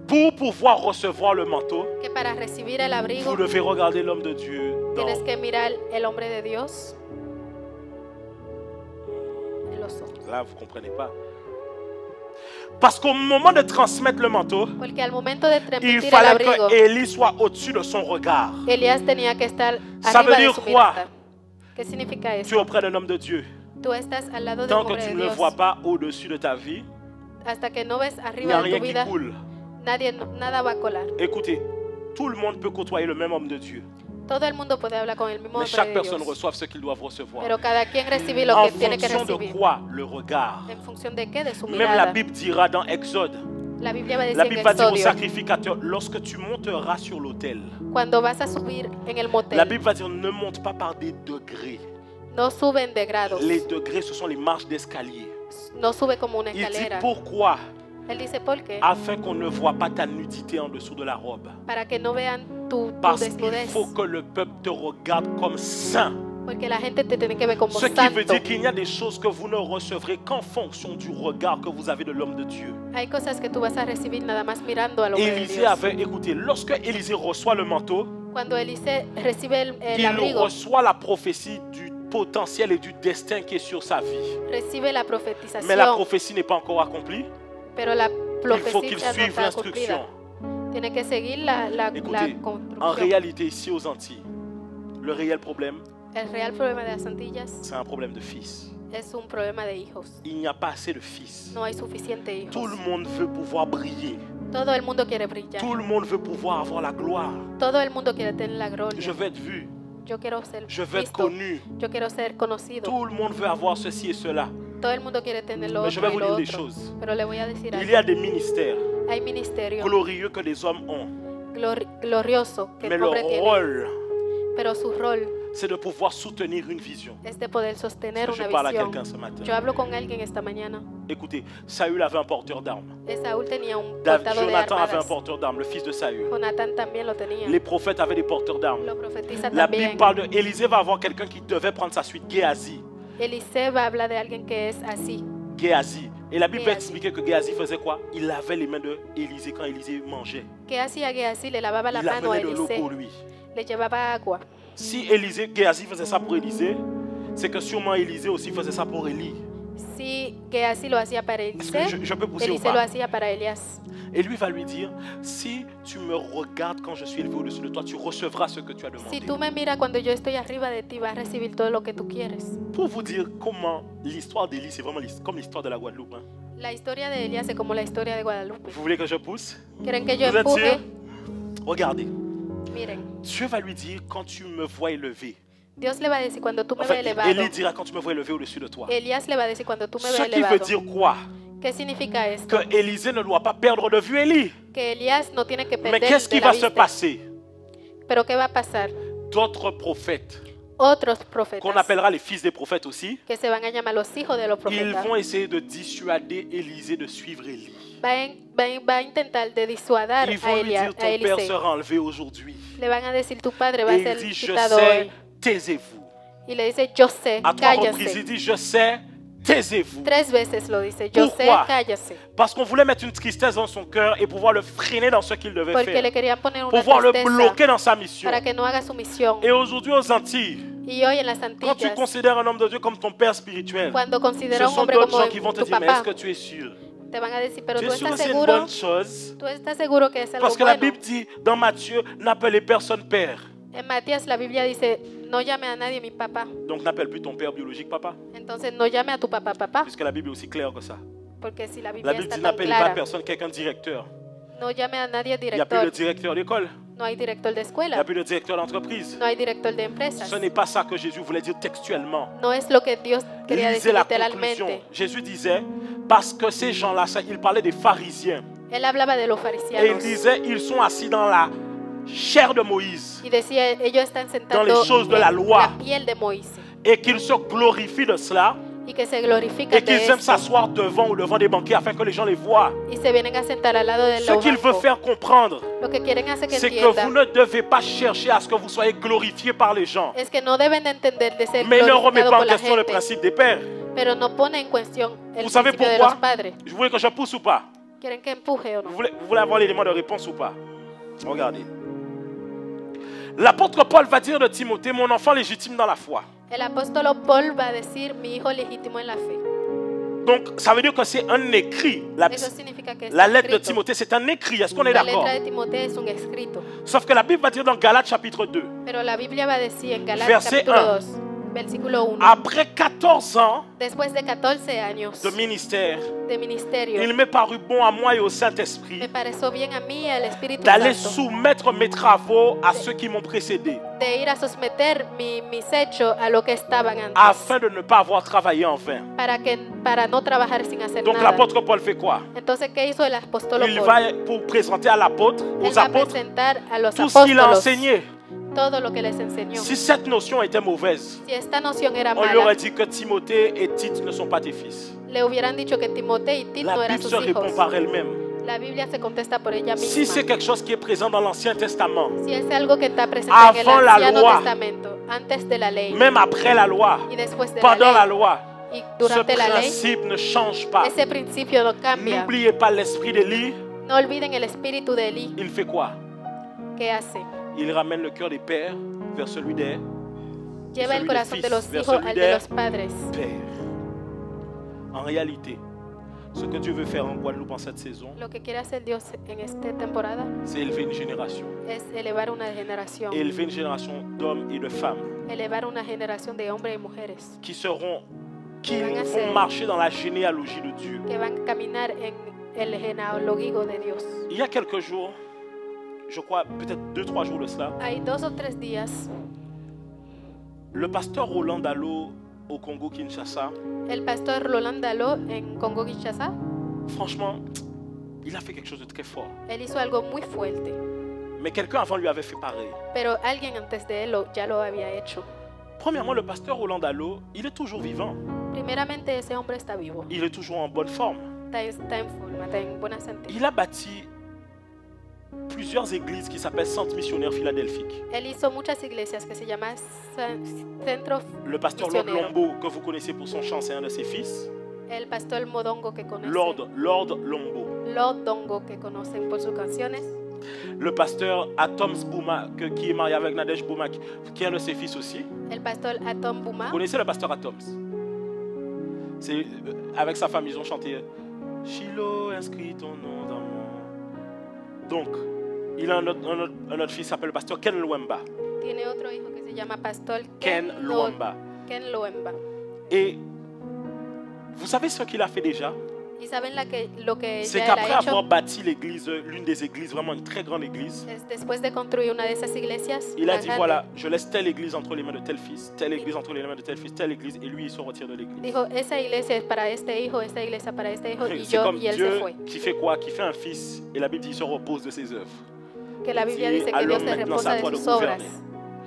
pour pouvoir recevoir le manteau, Que para recibir el vous abrigo devez regarder l'homme de Dieu. tienes que mirar el hombre de Dios en los ojos. Là, vous ne comprenez pas. Parce qu'au moment de transmettre le manteau, Porque al momento de il transmitir el fallait abrigo, que Élie soit au-dessus de son regard. Elías tenía que estar Ça veut arriba de dire su quoi? mirada. ¿Qué significa Tu es eso? auprès d'un homme de Dieu. Tú estás al lado del Tant que hombre tu de ne le Dios. vois pas au-dessus de ta vie, Hasta que no ves il n'y a arriba de rien tu qui vida, coule. nada va a colar. Écoutez, tout le monde peut côtoyer le même homme de Dieu. Todo el mundo puede hablar con el mismo Mais hombre chaque de personne Dios. reçoit ce qu'ils doivent recevoir. Pero cada quien recibe lo En que tiene que fonction de recibir. quoi? Le regard. ¿En función de qué? De su Même la mirada. Bible dira dans Exode, La Biblia va a decir la en Bible va dire au Exodio, sacrificateur, lorsque tu monteras sur l'autel, cuando vas a subir en el la motel, Bible va dire, ne monte pas par des degrés. no suben de grados, Les degrés, ce sont les marches d'escalier. no sube como una Il dit escalera. pourquoi? Él dice, ¿por qué? Afin qu'on ne voit pas ta nudité en dessous de la robe. Para que no vean tu Parce qu'il desnudez. faut que le peuple te regarde comme saint. Porque la gente te tiene que ver como Ce qui veut santo. dire qu'il y a des choses que vous ne recevrez qu'en fonction du regard que vous avez de l'homme de Dieu. Hay cosas que tú vas a recibir nada más mirando al hombre de Élisée Dios. avait, écoutez, lorsque Élisée reçoit le manteau, Cuando Elise recibe el il abrigo, reçoit la prophétie du potentiel et du destin qui est sur sa vie. recibe la Mais la profetización, prophétie n'est pas encore accomplie. pero la Il faut qu'il profecía no suive está l'instruction. cumplida. Tiene que seguir la Écoutez, en construcción. réalité, ici aux Antilles, le réel problème, El real problema de las Antillas c'est un problème de fils. es un problema de hijos. Il n'y a pas assez de fils. No hay suficiente hijos. Tout le monde veut pouvoir briller. Todo el mundo quiere brillar. Tout le monde veut pouvoir avoir la gloire. Todo el mundo quiere tener la Je gloria. veux être vu. Yo quiero ser Je veux être visto. connu. Yo quiero ser conocido. Tout le monde veut avoir ceci et cela. Todo el mundo quiere tener lo Mais je otro vais y vous lo dire des otro. choses. Pero le voy a decir Il algo. y a des ministères Hay ministerios glorieux que les hommes ont. gloriosos que Mais el leur hombre tiene. rôle, Pero su rol c'est de pouvoir soutenir une vision. es de poder sostener Je una parle à visión. quelqu'un ce matin. Yo hablo con alguien esta mañana. Écoutez, Saül avait un porteur d'armes. Saúl tenía un portador de Jonathan avait un armadas. porteur d'armes, le fils de Saül. Jonathan también lo tenía. Les prophètes avaient des porteurs d'armes. Los profetizas La también. Bible parle de Élisée va avoir quelqu'un qui devait prendre sa suite, Géasi. Eliseo va a hablar de alguien que es así. Géasi. Et la Bible va Géasi. expliquer que Géasi faisait quoi? Il lavait les mains de Élisée quand Élisée mangeait. ¿Qué hacía Gehazi? Le lavaba la Il mano a amenait de l'eau pour Eliseo. lui. Le llevaba agua. Si Géasi faisait ça pour Élisée, c'est que sûrement Élisée aussi faisait ça pour Élie. Si Gehazi lo hacía para Est-ce que Eliseo, je peux pousser ou Eliseo lo pas? hacía para Elías. Et lui va lui dire, si tu me regardes quand je suis élevé au-dessus de toi, tu recevras ce que tu as Si demandé. tú me miras cuando yo estoy arriba de ti, vas a recibir todo lo que tú quieres. Pour vous dire comment l'histoire d'Élie, c'est vraiment comme l'histoire de la Guadeloupe. Hein. La historia de Elías es como la historia de Guadalupe. Vous voulez que je pousse? ¿Quieren que yo Vous êtes empuje? sûr? Regardez, Miren, Dieu va lui dire, quand tu me vois élevé, Dios le va a decir cuando tú me enfin, ves elevado. Élie dira, quand tu me vois élevé au-dessus de toi. Elías le va a decir cuando tú me Ce ves qui veut elevado. dire quoi? ¿Qué significa esto? Que Élisée ne doit pas perdre de vue Élie. Que Elías no tiene que Mais perder qu'est-ce qui de la va se vista. passer? Pero ¿qué va a pasar? D'autres prophètes, Otros qu'on profetas, appellera les fils des prophètes aussi, que se van a llamar los hijos de los ils profetas, vont essayer de dissuader Élisée de suivre Élie. va a intentar de disuadar Ils a, vont lui dire, a ton père Eliseo. sera enlevé aujourd'hui. Le van a decir, tu padre va a Et il ser dit, je quitado sais, hoy. taisez-vous. Y le dice, yo sé, À 3 reprises, il cállense. dit, je sais, taisez-vous. 3 veces lo dice. Yo sé, Pourquoi? cállase. Parce qu'on voulait mettre une tristesse dans son cœur et pouvoir le freiner dans ce qu'il devait Porque le faire. querían poner una Pouvoir le tristeza bloquer dans sa mission. para que no haga su misión. Et aujourd'hui aux Antilles, Y hoy en las quand tu Antillas, considères un homme de Dieu comme ton père spirituel, cuando ce considera un sont hombre d'autres como gens qui vont te tu dire, mais est-ce papá, que tu es sûr? te van a decir, pero Tu tú es sûr que estás c'est une seguro, bonne chose? tú estás seguro que es algo Parce que la bueno. Bible dit dans Matthieu, n'appelez personne père. En Matías la Biblia dice, no llame a nadie mi papá. Donc n'appelle plus ton père biologique papa. Entonces no llame a tu papá papá, Puisque la Bible est aussi claire que ça. porque si la La Biblia Bible está dit tan n'appelez pas clara, personne, quelqu'un directeur. no llame a nadie Il n'y a plus de director. directeur d'école. No hay director de Il n'y a escuela, plus de directeur d'entreprise. no hay director de empresas. Ce n'est pas ça que Jésus voulait dire textuellement. No es lo que Dios quería Lisez decir la conclusion. literalmente. Jésus disait, parce que ces gens-là, il parlait des pharisiens. Él hablaba de los Et il farisianos disait, ils sont assis dans la chair de Moïse y decía, ellos están dans les sentados choses de en la loi. la piel de Moisés Et qu'ils se glorifient de cela y que se glorifican et qu'ils de aiment esto s'asseoir devant ou devant des banquets afin que les gens les voient. y se vienen a sentar al lado de Ce los qu'il veut bancos. faire comprendre, Lo que quieren hacer que c'est que entienda vous ne devez pas chercher à ce que vous soyez glorifiés par les gens. es que no deben de entender de ser Mais ne remet glorificados pas en por la question le gente, principe des pères. pero no pone en cuestión el Vous savez principio de pourquoi? los padres. Je voulais que je pousse ou pas? ¿Quieren que empuje o no? Vous voulez avoir l'élément de réponse ou pas? Regardez. L'apôtre Paul va dire de Timothée, mon enfant légitime dans la foi. El apóstol Paul va a decir, mi hijo legítimo en la fe. Donc, ça veut dire que c'est un écrit. Eso significa que es La lettre de escrito. Timothée, c'est un écrit. Est-ce qu'on est La d'accord? letra de Timoteo es un escrito. Sauf que la Bible va dire dans Galates chapitre 2, Pero la Biblia va a decir en Galatas Verset capítulo 1. 2, versículo 1. après 14 ans Después de 14 años de ministère, de ministerio, il m'est paru bon à moi et au me Saint-Esprit pareció bien a mí y al Espíritu d'aller Santo soumettre mes travaux à ceux qui m'ont précédé, de ir a someter mis hechos a lo que estaban antes, afin de ne pas avoir travaillé en vain. para no trabajar sin hacer Donc nada. l'apôtre Paul fait quoi? Entonces, ¿qué hizo el apóstol Il Paul? va pour présenter à l'apôtre, Él aux va a apôtres, presentar a los tout ce qu'il a apóstolos enseigné. todo lo que les enseñó. Si cette notion était mauvaise, Si esta noción era on lui mala, aurait dit que Timothée et Tite ne sont pas tes fils. le hubieran dicho que Timoteo y Tito no La eran Bible sus se répond hijos. par elle-même. La Biblia se contesta por ella Si misma. c'est quelque chose qui est présent dans l'Ancien Testament, Si es algo que está presente en el Avant la Anciano loi. Testamento, antes de la ley même après la loi, y después de pendant la la ley loi, y ce durante la ley, principe ne change pas. ese principio no cambia. N'oubliez pas l'esprit d'Élie, No olviden el espíritu de Eli. il fait quoi? ¿Qué hace? Il ramène le cœur des pères vers celui des Lleva el celui corazón des de los fils vers hijos celui al de des los padres. pères. En réalité, ce que Dieu veut faire en Guadeloupe en cette saison, Lo que quiere hacer Dios en esta temporada c'est élever une génération. es elevar una generación. Élever une génération d'hommes et de femmes Elevar una generación de hombres y mujeres qui Van a vont ser- marcher dans la généalogie de Dieu. que van a caminar en el genealógico de Dios. Il y a quelques jours, je crois peut-être 2-3 jours de cela, Hay 2 o 3 días, le pasteur Roland Dallot au Congo-Kinshasa, el pastor Roland Dallot en Congo-Kinshasa, franchement, il a fait quelque chose de très fort. él hizo algo muy fuerte, Mais quelqu'un avant lui avait fait pareil. pero alguien antes de él ya lo había hecho. Premièrement, le pasteur Roland Dallot, il est toujours vivant. Primeramente, ese hombre está vivo, Il est toujours en bonne forme. está en forma, está en buena santé. Il a bâti plusieurs églises qui s'appellent Centre Missionnaire Philadelphique. Él hizo muchas iglesias que se llaman Centro. Le pasteur Lord Missionnaire. Lombo, que vous connaissez pour son chant, c'est un de ses fils. El pastor Modongo que conocen, Lord Lombo. Lord Dongo que conocen por sus canciones. Le pasteur Atoms Bouma, qui est marié avec Nadège Bouma, qui est un de ses fils aussi. El pastor Atom Buma. Vous connaissez le pasteur Atoms? C'est avec sa femme, ils ont chanté Shiloh, inscris ton nom dans mon. Donc, il a un autre fils qui s'appelle le pasteur Ken Luemba. Tiene otro hijo que se llama pastor Ken Luemba. Ken Luemba. Et vous savez ce qu'il a fait déjà? Y saben lo que C'est ya él qu'après ha hecho avoir bâti l'église, l'une des églises, vraiment une très grande église, es después de construir una de esas iglesias. il a la dit grande, voilà, je laisse telle église entre les mains de tel fils, telle église entre les mains de tel fils, telle église, et lui il se retire de l'église. Dijo, esa iglesia es para este hijo, esta iglesia para este hijo, y C'est comme él se Dieu fue. qui fait quoi? Qui fait un fils, et la Bible dit il se repose de ses œuvres. Que la Biblia dit dice à que Dios l'homme se maintenant, reposa c'est à de toi de sus obras. gouverner.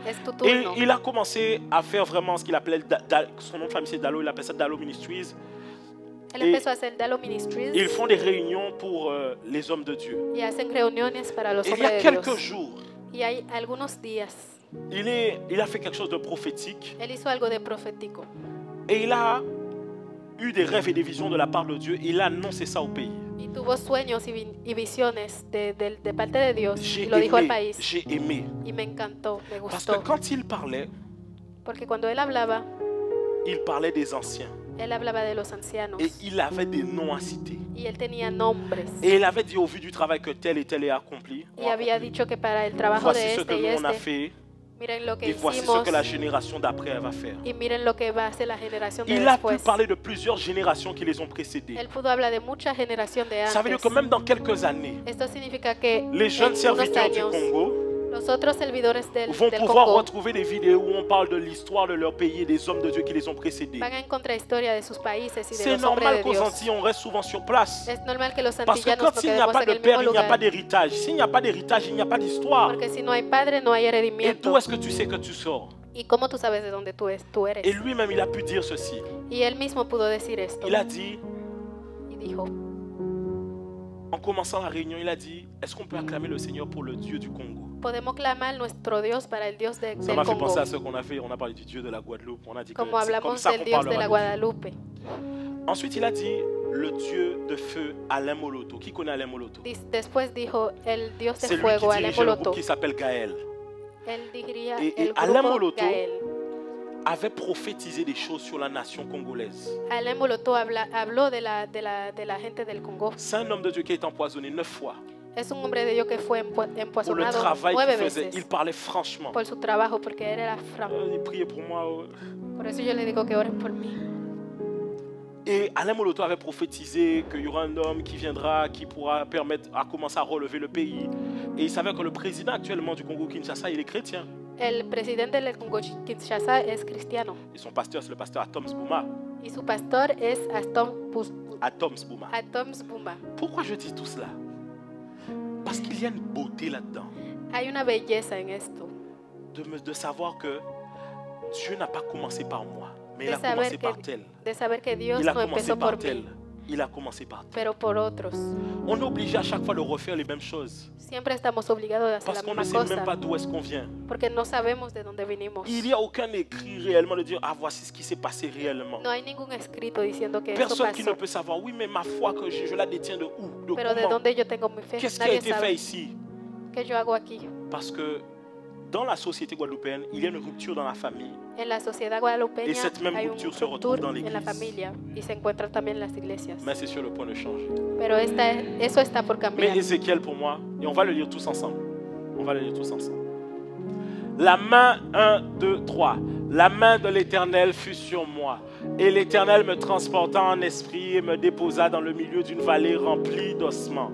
Es tu Et turno. il a commencé à faire vraiment ce qu'il appelait, son nom de famille c'est Dallot, il appelle ça Dallot Ministries. Él empezó a hacer Dallot Ministries Ils font des réunions pour les hommes de Dieu. y hacen reuniones para los Et il y a hombres de quelques Dios. jours, Y hay algunos días, il a fait quelque chose de prophétique. él hizo algo de profético. Et il a eu des rêves et des visions de la part de Dieu. Il a annoncé ça au pays. Y tuvo sueños y visiones de parte de Dios. Y lo dijo al país. J'ai aimé. Y me encantó, me Parce que gustó. quand il parlait, Porque cuando él hablaba des anciens. él hablaba de los ancianos. Et il avait des noms à citer. Y él tenía nombres. Et il avait dit au vu du travail que tel et tel est accompli. Y había dicho que para el trabajo Voici de ce que este y nous on a este, fait. miren lo que Et voici ce hicimos. que la génération d'après va faire. Y miren lo que va a hacer la generación de Il a pu después. parler de plusieurs générations qui les ont précédées. Él pudo hablar de mucha generación de Ça veut dire antes. que même dans quelques années, Esto significa que les jeunes en unos serviteurs du años Congo los otros servidores del vont pouvoir Congo retrouver des vidéos où on parle de l'histoire de leur pays et des hommes de Dieu qui les ont précédés. van a encontrar historia de sus países y de C'est los hombres normal de qu'aux Dios. Antilles, on reste souvent sur place. Es normal que los Parce que antillanos quand nos il n'y a quedemos pas en de el père, mismo il n'y a pas lugar. d'héritage. S'il n'y a pas d'héritage, il n'y a pas d'histoire. Porque si no hay padre, no hay Et heredimiento. d'où est-ce que tu sais que tu sors? ¿Y cómo tú sabes de dónde tú eres? Et lui-même, il a pu dire ceci. Y él mismo pudo decir esto. Il a dit, Y dijo, en commençant la réunion, il a dit, est-ce qu'on peut acclamer le Seigneur pour le Dieu du Congo? podemos clamar nuestro Dios para el Dios Ça del m'a fait Congo. penser à ce qu'on a fait. On a parlé du Dieu de la Guadeloupe. On a dit que Como c'est comme hablamos ça del qu'on Dios de la parlera de Dieu. Guadalupe. Ensuite, il a dit le Dieu de feu Alain Moloto. Qui connaît Alain Moloto? Después dijo el Dios C'est de lui qui fuego, Alain dirigeait le Moloto. groupe qui s'appelle Gaël. Él dirigiría Et el Alain grupo Moloto Gael. Avait prophétisé des choses sur la nation congolaise. Alain Moloto habló de la gente del Congo. C'est un homme de Dieu qui a été empoisonné 9 fois. Es un hombre de Dios que fue Pour le empoisonado travail 9 qu'il faisait, veces il parlait franchement. por su trabajo, porque él era franco. Il priait pour moi. Por eso yo le digo que oren por mí. Et Alain Moloto avait prophétisé qu'il y aura un homme qui viendra, qui pourra permettre à commencer à relever le pays. Et il savait que le président actuellement du Congo, Kinshasa, il est chrétien. El presidente del Congo Kinshasa es cristiano Et son pasteur, c'est le pasteur Atoms Bouma. y su pastor es Atoms Bouma. Atoms Bumba. Pourquoi je dis tout cela? Parce qu'il y a une beauté là-dedans. Hay una belleza en esto, De savoir que Dieu n'a pas commencé par moi, mais il de a commencé par saber, tel. de saber que Dios Il a no commencé empezó par por tel. mí, Il a commencé par tel. pero por otros. On est obligé à chaque fois de refaire les mêmes choses. Siempre estamos obligados a hacer Parce la qu'on ne misma sait même pas cosa, d'où est-ce qu'on vient. porque no sabemos de dónde vinimos. Il n'y a aucun écrit réellement de dire, ah, voici ce qui s'est passé réellement. No hay ningún escrito diciendo que eso Personne qui ne pasó, peut savoir, oui, mais ma foi, que je la détiens de où? De pero de comment? dónde yo tengo mi fe, Qu'est-ce qui a nadie été fait sabe. ici? ¿Qué yo hago aquí? Parce que dans la société guadeloupéenne, il y a une rupture dans la famille. En la sociedad guadalupeña Et cette même hay un rupture se retrouve rupture dans en la l'église. familia y se encuentra también en las iglesias. Mais c'est sur le point de changer. Pero eso está por cambiar. Mais Ézéchiel pour moi, et on va le lire tous ensemble. On va le lire tous ensemble. La main, 1, 2, 3. La main de l'Éternel fut sur moi. Et l'Éternel me transporta en esprit et me déposa dans le milieu d'une vallée remplie d'ossements.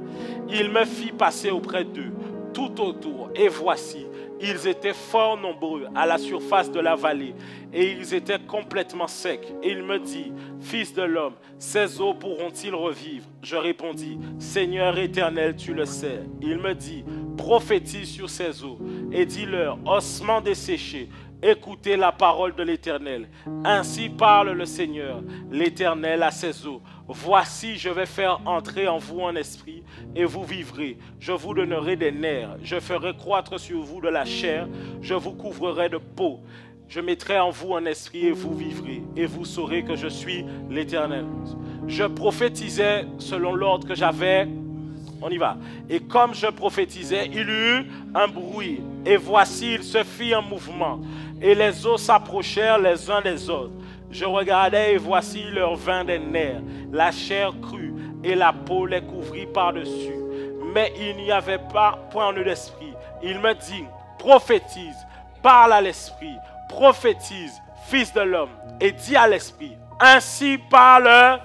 Il me fit passer auprès d'eux, tout autour. Et voici, ils étaient fort nombreux à la surface de la vallée. Et ils étaient complètement secs. Et il me dit, Fils de l'homme, ces eaux pourront-ils revivre? Je répondis, Seigneur éternel, tu le sais. Il me dit, prophétise sur ces eaux et dis-leur, ossements desséchés, écoutez la parole de l'Éternel. Ainsi parle le Seigneur, l'Éternel à ses eaux. Voici, je vais faire entrer en vous un esprit et vous vivrez. Je vous donnerai des nerfs. Je ferai croître sur vous de la chair. Je vous couvrirai de peau. Je mettrai en vous un esprit et vous vivrez. Et vous saurez que je suis l'Éternel. Je prophétisais selon l'ordre que j'avais. On y va. Et comme je prophétisais, il y eut un bruit. Et voici, il se fit un mouvement. Et les eaux s'approchèrent les uns des autres. Je regardais et voici, leur vint des nerfs. La chair crue et la peau les couvrit par-dessus. Mais il n'y avait pas point d'esprit. Il me dit, prophétise, parle à l'esprit, prophétise, fils de l'homme, et dis à l'esprit, ainsi parle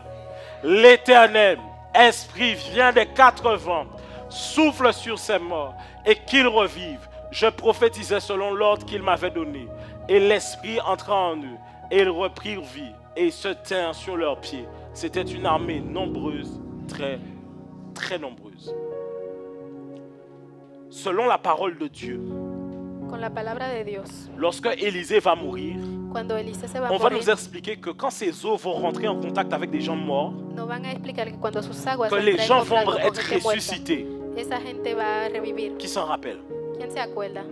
l'Éternel. Esprit, viens des quatre vents, souffle sur ces morts et qu'ils revivent. Je prophétisais selon l'ordre qu'il m'avait donné. Et l'esprit entra en eux et ils reprirent vie et ils se tinrent sur leurs pieds. C'était une armée nombreuse, très, très nombreuse. Selon la parole de Dieu, Con la palabra de Dios, lorsque Élisée va mourir, cuando Elise se va a on va morir, nous expliquer que quand ces eaux vont rentrer en contact avec des gens morts, nos van a explicar que cuando sus aguas que entran les en gens contacto vont con être gente muerta, ressuscités. esa gente va a revivir. Qui s'en rappelle? ¿Quién se acuerda?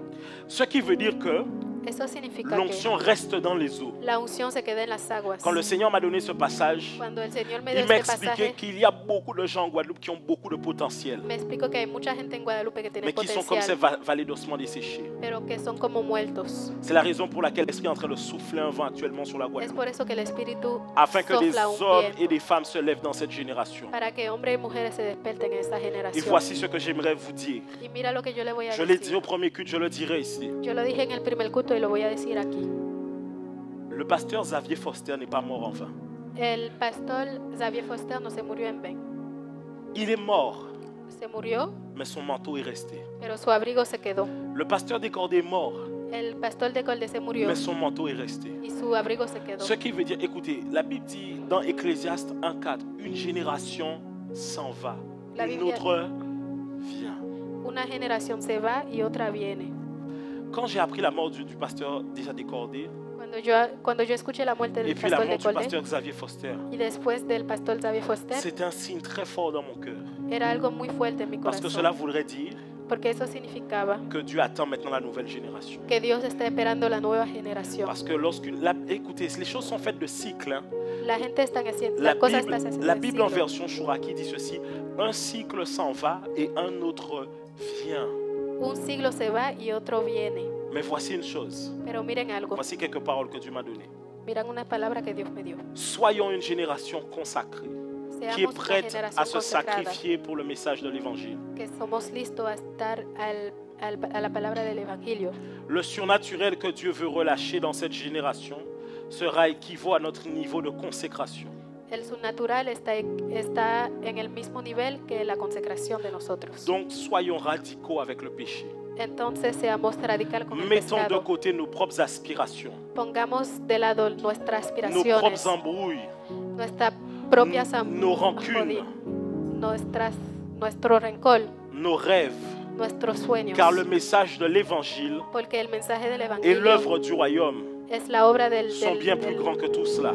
Ce qui veut dire que Eso significa que l'onction reste dans les eaux. la unción se queda en las aguas. Quand le Seigneur m'a donné ce passage, Cuando el Señor me dio il m'a este expliqué pasaje, qu'il y a beaucoup de gens en Guadeloupe qui ont beaucoup de potentiel, me explico que hay mucha gente en Guadalupe que tiene mais qui sont comme ces potencial, vallées d'ossements desséchés. pero que son como muertos. C'est la raison pour laquelle l'Esprit est en train de souffler un vent actuellement sur la Es Guadeloupe, por eso que el Espíritu afin que des sopla un hommes viento et des femmes se lèvent dans cette génération. para que hombres y mujeres se desperten en esta Et generación. voici ce que j'aimerais vous dire. Y mira lo que yo le voy a Je l'ai dit decir. au premier culte, je le dirai ici. Yo lo dije en el primer culto y lo voy a decir aquí. Le pasteur Xavier Foster n'est pas mort en vain. El pastor Xavier Foster no se murió en vain. Il est mort, Se murió, mais son manteau est resté. pero su abrigo se quedó. Le pasteur Descordes est mort, El pastor de Colde se murió mais son manteau est resté. y su abrigo se quedó. Ce qui veut dire, écoutez, la Bible dit dans Ecclésiaste 1:4, une génération s'en va, La une Biblia- autre vient. Una generación se va y otra viene. Quand j'ai appris la mort du pasteur déjà Descordes, Cuando yo escuché la muerte et del puis la pastor de mort du Colde pasteur Xavier Foster, y después del pastor Xavier Foster, c'était un signe très fort dans mon cœur. era algo muy fuerte en mi Parce que cela corazón. voudrait dire Porque eso significaba que Dieu attend maintenant la nouvelle génération. que Dios está esperando la nueva generación. Parce que écoutez, les choses sont faites de cycles. Hein. La gente está haciendo, La las cosas están haciendo La en Bible en ciclo. version Chouraki dit ceci, un cycle s'en va et un autre vient. Un siglo se va y otro viene. Mais voici une chose, Pero miren algo, voici quelques paroles que Dieu m'a données. miren una palabra que Dios me dio. Soyons une génération consacrée, qui est Seamos una prête à generación se consagrada, sacrifier pour le message de l'Évangile. que somos listos a estar a la palabra del Evangelio. Le surnaturel que Dieu veut relâcher dans cette génération sera équivaut à notre niveau de consécration. El subnatural está en el mismo nivel que la consecración de nosotros. Donc soyons radicaux avec le péché. Entonces seamos radical con el Mettons de pecado. côté nos propres aspirations, Pongamos de lado nuestras nos aspiraciones, propres embrouilles, nuestras propias nos rancunes, nuestro rencor, nos rêves, nuestros sueños. car le message de l'Évangile Porque el mensaje del et Evangelio l'œuvre du royaume es la obra sont bien plus grands que tout cela.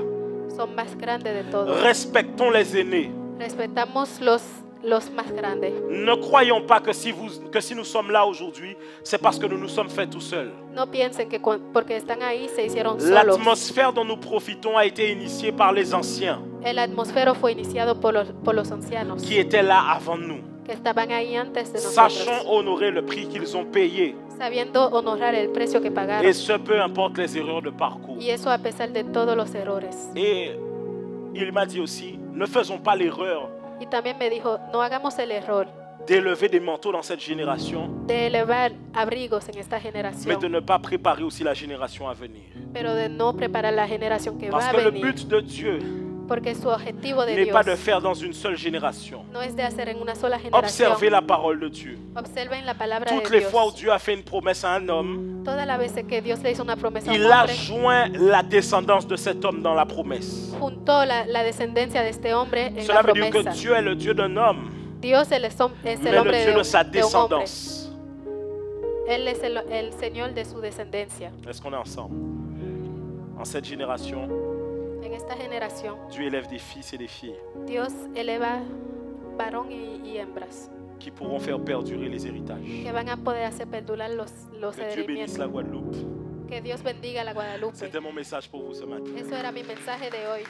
son más grandes de todos. Respectons les aînés. Respetamos los más grandes. Ne croyons pas que si nous sommes là aujourd'hui, c'est parce que nous nous sommes faits tout seuls. No piensen que porque están ahí se hicieron solos. L'atmosphère dont nous profitons a été initiée par les anciens El atmósfero fue iniciado por los ancianos qui étaient là avant nous. que estaban ahí antes de Sachons nosotros, honorer le prix qu'ils ont payé. sabiendo honorar el precio que pagaron. Et ce, peu importe les erreurs de parcours. Y eso a pesar de todos los errores. Et il m'a dit aussi, ne faisons pas l'erreur Y también me dijo, no hagamos el error d'élever des manteaux dans cette génération, de elevar abrigos en esta mais generación, de ne pas préparer aussi la génération à venir. pero de no preparar la generación que va Parce a que le venir. but de Dieu Porque su objetivo de n'est pas de Dios faire dans une seule génération. no es de hacer en una sola generación. Observez la parole de Dieu. Observen la palabra Toutes de les fois où Dios. Dieu a fait une promesse à un homme, Todas las veces que Dios le hizo una promesa a un il a hombre, joint la descendance de cet homme dans la promesse. juntó la descendencia de este hombre en Cela la veut dire que promesa. Dieu est le Dieu d'un homme, Dios es mais el le hombre Dieu de sa de un hombre. descendance. Él es el Señor de su descendencia. Est-ce qu'on est ensemble? En cette génération, En esta generación, Dieu élève des fils et des filles Dios eleva varón y hembras qui pourront faire perdurer les héritages. que van a poder hacer perdurar los Que Dieu bénisse la herederamientos. Guadeloupe. Que Dios bendiga la Guadalupe. C'était mon message pour vous ce matin. Eso era mi mensaje de hoy.